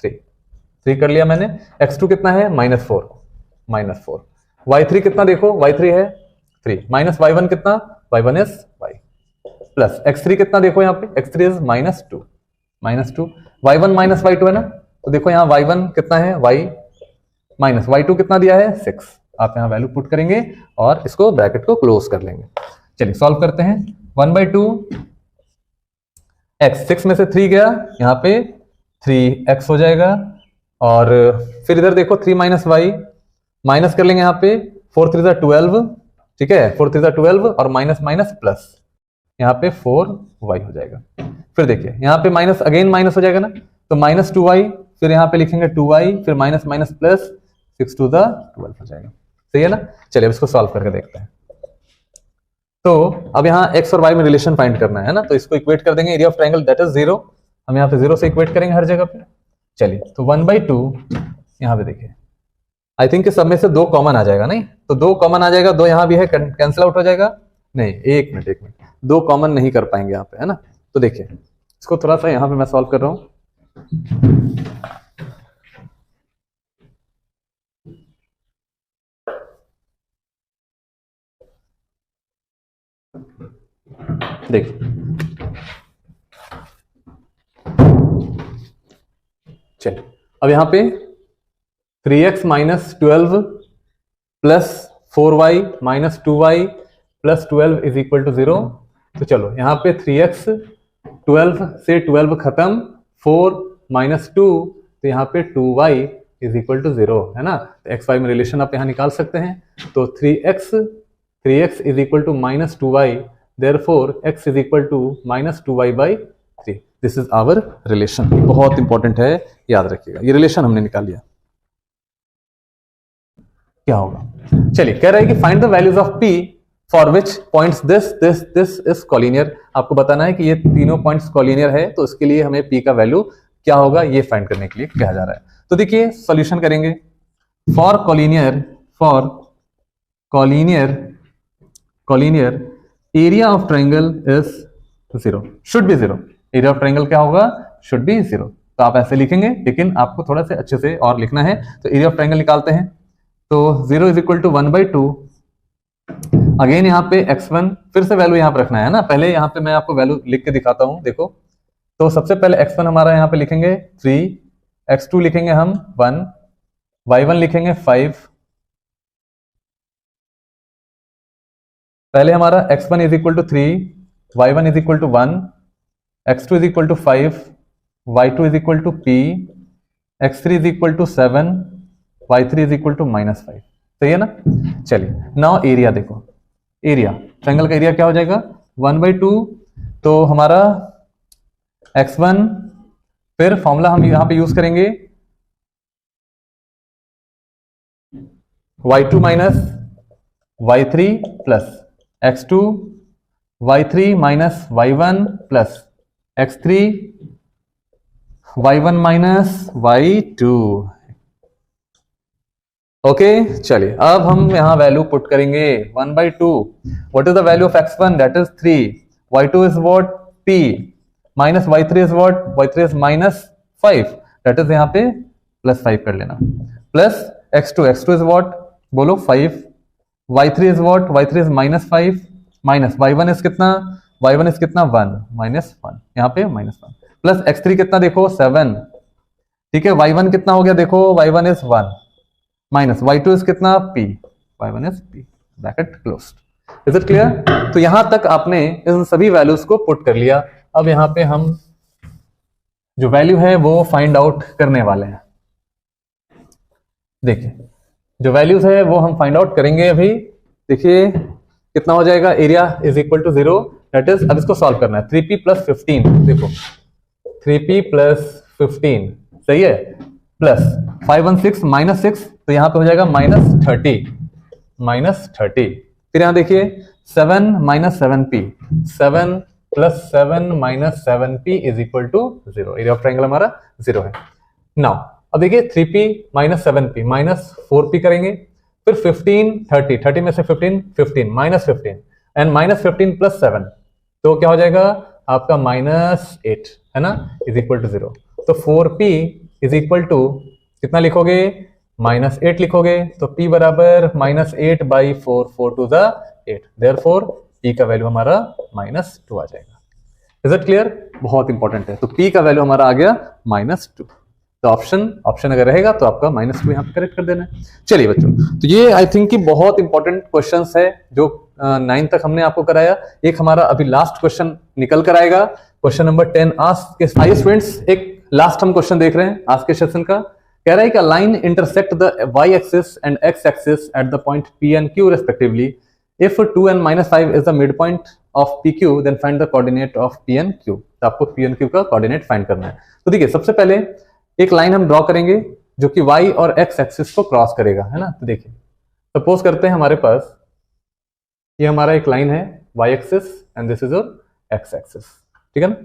3 कर लिया मैंने। x2 कितना है -4 y3 कितना देखो y3 है 3 माइनस y1 कितना y1 is y plus x3 कितना देखो यहाँ पे x3 is -2 y1 minus y2 है ना, तो देखो यहाँ y1 कितना है y माइनस y2 कितना दिया है 6। आप यहाँ वैल्यू पुट करेंगे और इसको ब्रैकेट को क्लोज कर लेंगे। चलिए सॉल्व करते हैं। 1/2 x 6 में से 3 गया, यहाँ पे 3x हो जाएगा और फिर इधर देखो 3 माइनस वाई माइनस कर लेंगे यहाँ पे 4 3 12, ठीक है 4 3 12 और माइनस माइनस प्लस यहाँ पे 4y हो जाएगा। फिर देखिए यहाँ पे माइनस अगेन माइनस हो जाएगा ना, तो माइनस 2y, फिर यहाँ पे लिखेंगे 2y, फिर minus minus plus 6 to the 12 हो जाएगा। सही है ना। चलिए अब इसको सॉल्व करके देखते हैं। तो अब यहाँ x और y में रिलेशन फाइंड करना है ना, तो इसको इक्वेट कर देंगे। Area of triangle that is 0, हम यहाँ पे 0 से इक्वेट करेंगे हर जगह पे। चलिए तो 1/2 यहाँ पे देखिए, आई थिंक सब में से 2 कॉमन आ जाएगा, नहीं तो 2 कॉमन आ जाएगा, 2 यहाँ भी है कैंसिल आउट हो जाएगा। नहीं एक मिनट 2 कॉमन नहीं कर पाएंगे यहाँ पे, है ना। तो देखिए इसको थोड़ा सा यहाँ पे मैं सॉल्व कर रहा हूँ। देखिए चलिए अब यहाँ पे 3x minus 12 plus 4y minus 2y plus 12 is equal to 0। तो चलो यहाँ पे 3x 12 से 12 खत्म, 4 माइनस 2, तो यहाँ पे 2y इज इक्वल टू 0 है ना। तो x y में रिलेशन आप यहाँ निकाल सकते हैं। तो 3x is equal to minus 2y, therefore x is equal to minus 2y by 3. This is our relation. बहुत इंपॉर्टेंट है, याद रखिएगा। ये रिलेशन हमने निकाल लिया। क्या होगा, चलिए कह रहा है कि find the values of p for which points this is collinear. आपको बताना है कि ये तीनों पॉइंट्स कॉलिनियर है, तो इसके लिए हमें p का वैल्यू क्या होगा ये फाइंड करने के लिए कहा जा रहा है। तो देखिए सॉल्यूशन करेंगे। For collinear area of triangle is 0, should be 0। Area of triangle क्या होगा, शुड बी 0। तो आप ऐसे लिखेंगे, लेकिन आपको थोड़ा से अच्छे से और लिखना है। तो एरिया ऑफ ट्रायंगल निकालते हैं। तो 0 इज इक्वल टू 1/2। अगेन यहाँ पे x1 फिर से वैल्यू यहाँ पे रखना है ना। पहले यहाँ पे मैं आपको वैल्यू लिख के दिखाता हूँ। देखो तो सबसे पहले x1 हमारा यहाँ पे लिखेंगे 3, x2 लिखेंगे हम 1, y1 लिखेंगे 5। पहले हमारा x1 is equal to 3, y1 is equal to 1, x2 is equal to 5, y2 is equal to p, x3 is equal to 7, y3 is equal to -5। सही है ना। चलिए नाउ एरिया देखो, एरिया ट्रायंगल का एरिया क्या हो जाएगा 1/2। तो हमारा x1, फिर फॉर्मूला हम यहां पे यूज करेंगे y2 minus y3 plus x2, y3 minus y1 plus x3, y1 minus y2। Okay चलिए अब हम यहां वैल्यू पुट करेंगे 1/2। What is the value of x1, that is 3, y2 is what p, minus y3 is what, y3 is -5, that is यहां पे +5 कर लेना, plus x2 is what बोलो 5, y3 is what, y3 is -5, minus y1 is कितना, y1 is कितना 1, -1 यहाँ पे -1, plus x3 कितना देखो 7, ठीक है। y1 कितना हो गया देखो, y1 is 1, minus y2 is कितना p, y1 is p, bracket closed. Is it clear. तो यहां तक आपने इन सभी वैल्यूज को पुट कर लिया। अब यहाँ पे हम जो वैल्यू है वो फाइंड आउट करने वाले हैं। देखिए जो वैल्यूज है वो हम फाइंड आउट करेंगे अभी। देखिए कितना हो जाएगा, area is equal to 0, that is, अब इसको सॉल्व करना है। 3p प्लस 15, देखो 3p प्लस 15 सही है, प्लस 5 1 6 -6, तो यहां पे हो जाएगा -30। फिर यहां देखिए 7 minus 7p, 7 plus 7 minus 7p is equal to 0। Area of triangle हमारा 0 है। नाउ अब देखिए 3p minus 7p minus 4p करेंगे, फिर 15 30 में से 15 माइनस 15 एंड माइनस 15 प्लस 7, तो क्या हो जाएगा आपका -8 है ना, इज इक्वल टू 0। तो 4p इज इक्वल टू कितना लिखोगे, -8 लिखोगे, तो p बराबर -8 by 4, 4 to the 8, therefore p का वैल्यू हमारा -2 आ जाएगा। Is it clear? बहुत इंपॉर्टेंट है। तो p का वैल्यू हमारा आ गया -2। तो ऑप्शन अगर रहेगा तो आपका -2 यहाँ पे करेक्ट कर देना है। चलिए बच्चों, तो ये आई थिंक कि बहुत इंपॉर्टेंट क्वेश्चंस है जो 9 तक हमने आपको कराया। एक हमारा अभी लास्ट क्वेश्चन निकल कर आएगा, क्वेश्चन नंबर 10 आस्क के। आइए स्टूडेंट्स, एक लास्ट हम क्वेश्चन देख रहे हैं आज के सेशन का। कह रहा है कि line intersect the y axis and x axis at the point p and q respectively. If 2n - 5 is the midpoint of pq, then find the coordinate of p and q. तो आपको p and q का coordinate find करना है। तो देखिए, सबसे पहले एक लाइन हम ड्रॉ करेंगे जो कि y और x एक्सिस को क्रॉस करेगा, है ना। तो देखिए, सपोज करते हैं हमारे पास ये हमारा एक लाइन है y axis and this is your x axis, ठीक है ना।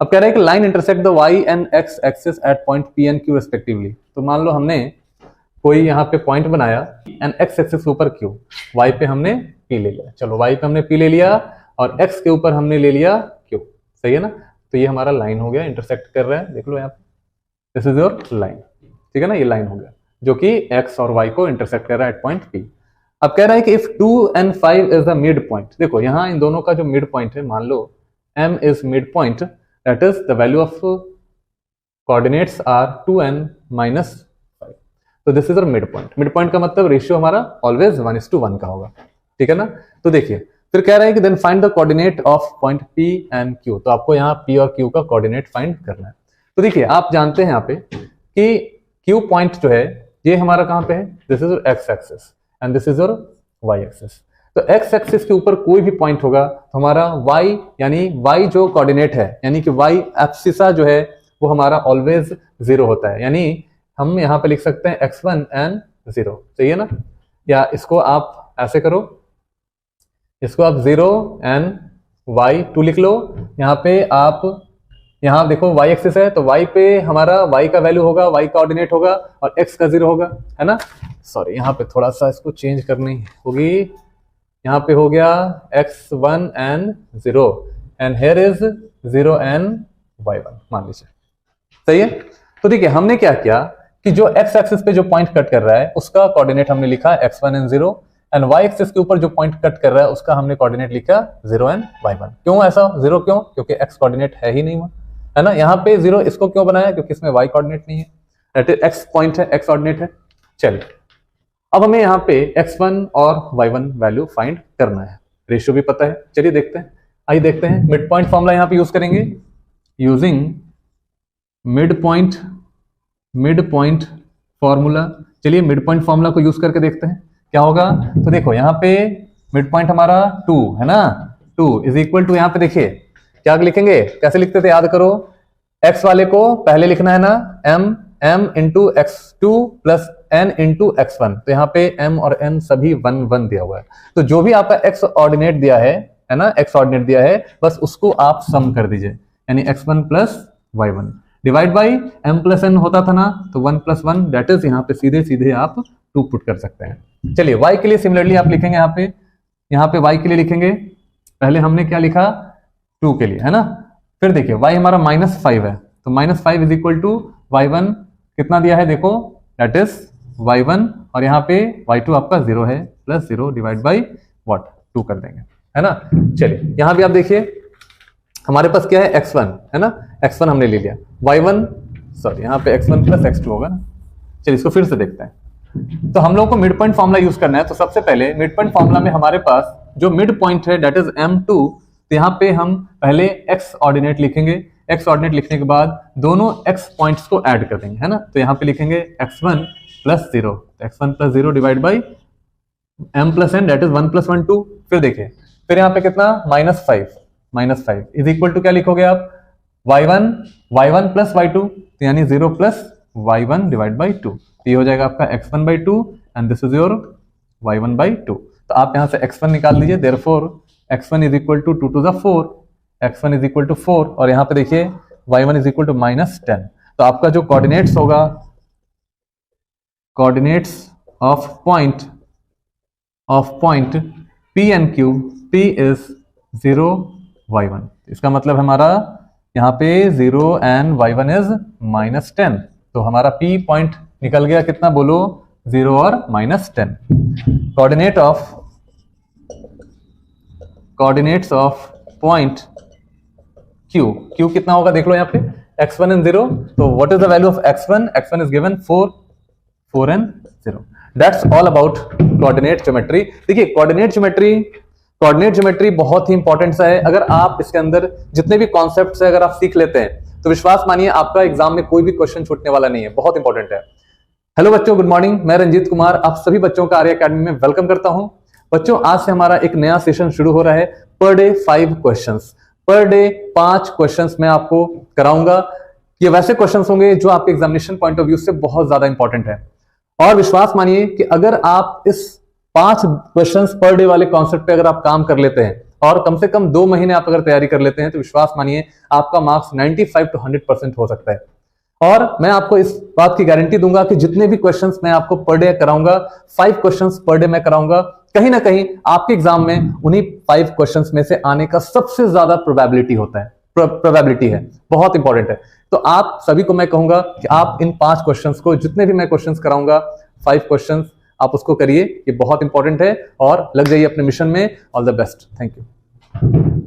अब कह रहा है कि line intersect the y and x axis at point p and q respectively. तो मान लो हमने कोई यहाँ पे पॉइंट बनाया एंड x एक्सिस के ऊपर q, y पे हमने p ले लिया। चलो, y पे हमने p ले लिया और x के ऊपर हमने ले लिया q, सही है ना। तो ये हमारा लाइन हो गया, इंटरसेक्ट कर रहा है, देख लो यहाँ पे, दिस इज योर लाइन, ठीक है ना। ये लाइन हो गया जो कि x और y को इंटरसेक्ट कर रहा है एट पॉइंट p। अब कह रहा है कि if 2 and 5 is the mid point. देखो, यहाँ इन दोनों का जो मिड पॉइंट है, मान लो m is mid point, that is the value of coordinates are 2n - 5। तो this is your mid point. Mid point का मतलब रेशियो हमारा ऑलवेज 1:1 का होगा, ठीक है ना। तो देखिए, फिर कह रहा है कि then find the coordinate of point p and q। तो आपको यहाँ p और q का कोऑर्डिनेट फाइंड करना है। तो देखिए, आप जानते हैं यहाँ पे कि q पॉइंट जो है ये हमारा कहाँ पे है, this is your x axis and this is your y axis. तो x एक्सिस के ऊपर कोई भी पॉइंट होगा तो हमारा y, यानी y जो कोऑर्डिनेट है, यानी कि y एब्सिसा जो है वो हमारा ऑलवेज 0 होता है। यानी हम यहाँ पे लिख सकते हैं x1 and 0, सही है ना। या इसको आप ऐसे करो, इसको आप 0 and y2 लिख लो। यहाँ पे आप, यहाँ देखो y एक्सिस है तो y पे हमारा y का वैल्यू होगा, y का कोऑर्डिनेट होगा और x का 0 होगा, है ना। सॉरी, यहाँ पे थोड़ा सा इसको चेंज करनी होगी। यहाँ पे हो गया x1 and 0 and here is 0 and y1, मान लीजिए, सही है। तो देखिए, हमने क्या किया कि जो x एक्सिस पे जो पॉइंट कट कर रहा है उसका कोऑर्डिनेट हमने लिखा x1 and 0 and y axis के ऊपर जो पॉइंट कट कर रहा है उसका हमने कोऑर्डिनेट लिखा 0 and y1। क्यों ऐसा 0? क्यों? क्योंकि x कोऑर्डिनेट है ही नहीं, है ना। यहाँ पे 0 इसको क्यों बनाया? क्योंकि इसमें y कोऑर्डिनेट नहीं है, x पॉइंट है, x कोऑर्डिनेट है। चलिए, अब हमें यहाँ पे x1 और y1 वैल्यू फाइंड करना है, रेशियो भी पता है। चलिए देखते हैं, आइए देखते हैं। मिड पॉइंट फॉर्मूला यहाँ पे यूज करेंगे, यूजिंग मिड पॉइंट फॉर्मूला। चलिए, मिड पॉइंट फॉर्मूला को यूज करके देखते हैं क्या होगा। तो देखो, यहाँ पे मिड पॉइंट हमारा 2 है ना, 2 इज इक्वल टू, यहाँ पे देखिए क्या लिखेंगे, कैसे लिखते थे याद करो। x वाले को पहले लिखना है ना m into x2 plus n into x1। तो यहाँ पे m और n सभी 1 1 दिया हुआ है। तो जो भी आपका x ऑर्डिनेट दिया है ना, x ऑर्डिनेट दिया है, बस उसको आप सम कर दीजिए, यानी x1 plus y1 divide by m plus n होता था ना, तो 1 प्लस 1 दैट इज, यहाँ पे सीधे सीधे आप 2 पुट कर सकते हैं। चलिए, y के लिए सिमिलरली आप लिखेंगे, यहाँ पे y के लिए लिखेंगे, पहले हमने क्या लिखा 2 के लिए, है ना। फिर देखिए, y हमारा -5 है, तो -5 इज इक्वल टू y1 कितना दिया है देखो, दैट इज y1 और यहाँ पे y2 आपका 0 है, प्लस 0 डिवाइड बाई व्हाट 2 कर देंगे, है ना। चलिए, यहाँ भी आप देखिए हमारे पास क्या है x1, है ना, x1 हमने ले लिया, y1 सॉरी यहाँ पे x1 प्लस x2 होगा ना। चलिए, इसको फिर से देखते हैं। तो हम लोगों को मिड पॉइंट फॉर्मूला यूज करना है। तो सबसे पहले मिड पॉइंट फॉर्मूला में हमारे पास जो मिड पॉइंट है दैट इज m2। तो यहाँ पे हम पहले x ऑर्डिनेट लिखेंगे, x ऑर्डिनेट लिखने के बाद दोनों x पॉइंट्स को ऐड कर देंगे, है ना। तो यहाँ पे लिखेंगे x1 plus 0, x1 plus 0 divide by m plus n that is 1 plus 1 2। फिर देखिए, फिर यहाँ पे कितना -5 इज इक्वल टू क्या लिखोगे आप, y1 प्लस y2, तो यानी 0 प्लस y1 डिवाइड बाई 2। ये हो जाएगा आपका x1 by 2 and this is your y1 by 2। तो आप यहाँ से x1 निकाल लीजिए, therefore x1 is equal to 2 to the 4, x1 is equal to 4 और यहाँ पे देखिए y1 इज इक्वल टू -10। तो आपका जो कोऑर्डिनेट्स होगा, coordinates of point P and Q, P is 0 y1। इसका मतलब हमारा यहाँ पे 0 and y1 इज -10, तो हमारा P पॉइंट निकल गया कितना, बोलो 0 और -10। कोऑर्डिनेट्स ऑफ पॉइंट Q कितना होगा देख लो यहाँ पे, x1 and 0, तो what is the value of x1 is given 4 and 0। That's all about coordinate geometry. देखिए कोऑर्डिनेट ज्योमेट्री बहुत ही इंपॉर्टेंट सा है। अगर आप इसके अंदर जितने भी कॉन्सेप्ट्स है अगर आप सीख लेते हैं तो विश्वास मानिए आपका एग्जाम में कोई भी क्वेश्चन छूटने वाला नहीं है, बहुत इंपॉर्टेंट है। हेलो बच्चों, गुड मॉर्निंग, मैं रंजीत कुमार आप सभी बच्चों का आर्य अकेडमी में वेलकम करता हूं। बच्चों आज से हमारा एक नया सेशन शुरू हो रहा है, per day 5 questions, per day 5 questions मैं आपको कराऊंगा। ये वैसे क्वेश्चंस होंगे जो आपके एग्जामिनेशन पॉइंट ऑफ व्यू से बहुत ज्यादा इंपॉर्टेंट है। और विश्वास मानिए कि अगर आप इस 5 क्वेश्चंस पर डे वाले कॉन्सेप्ट पे अगर आप काम कर लेते हैं और कम से कम 2 महीने आप अगर तैयारी कर लेते हैं तो विश्वास मानिए आपका मार्क्स 95 to 100% हो सकता है। और मैं आपको इस बात की गारंटी दूंगा कि जितने भी क्वेश्चंस मैं आपको पर डे कराऊंगा, 5 क्वेश्चंस पर डे मैं कराऊंगा, कहीं ना कहीं आपके एग्जाम में उन्हीं 5 क्वेश्चंस में से आने का सबसे ज्यादा प्रोबेबिलिटी है, बहुत इंपॉर्टेंट है। तो आप सभी को मैं कहूंगा कि आप इन 5 क्वेश्चंस को, जितने भी मैं क्वेश्चंस कराऊंगा 5 क्वेश्चंस आप उसको करिए, ये बहुत इंपॉर्टेंट है और लग जाइए अपने मिशन में। All the best, thank you.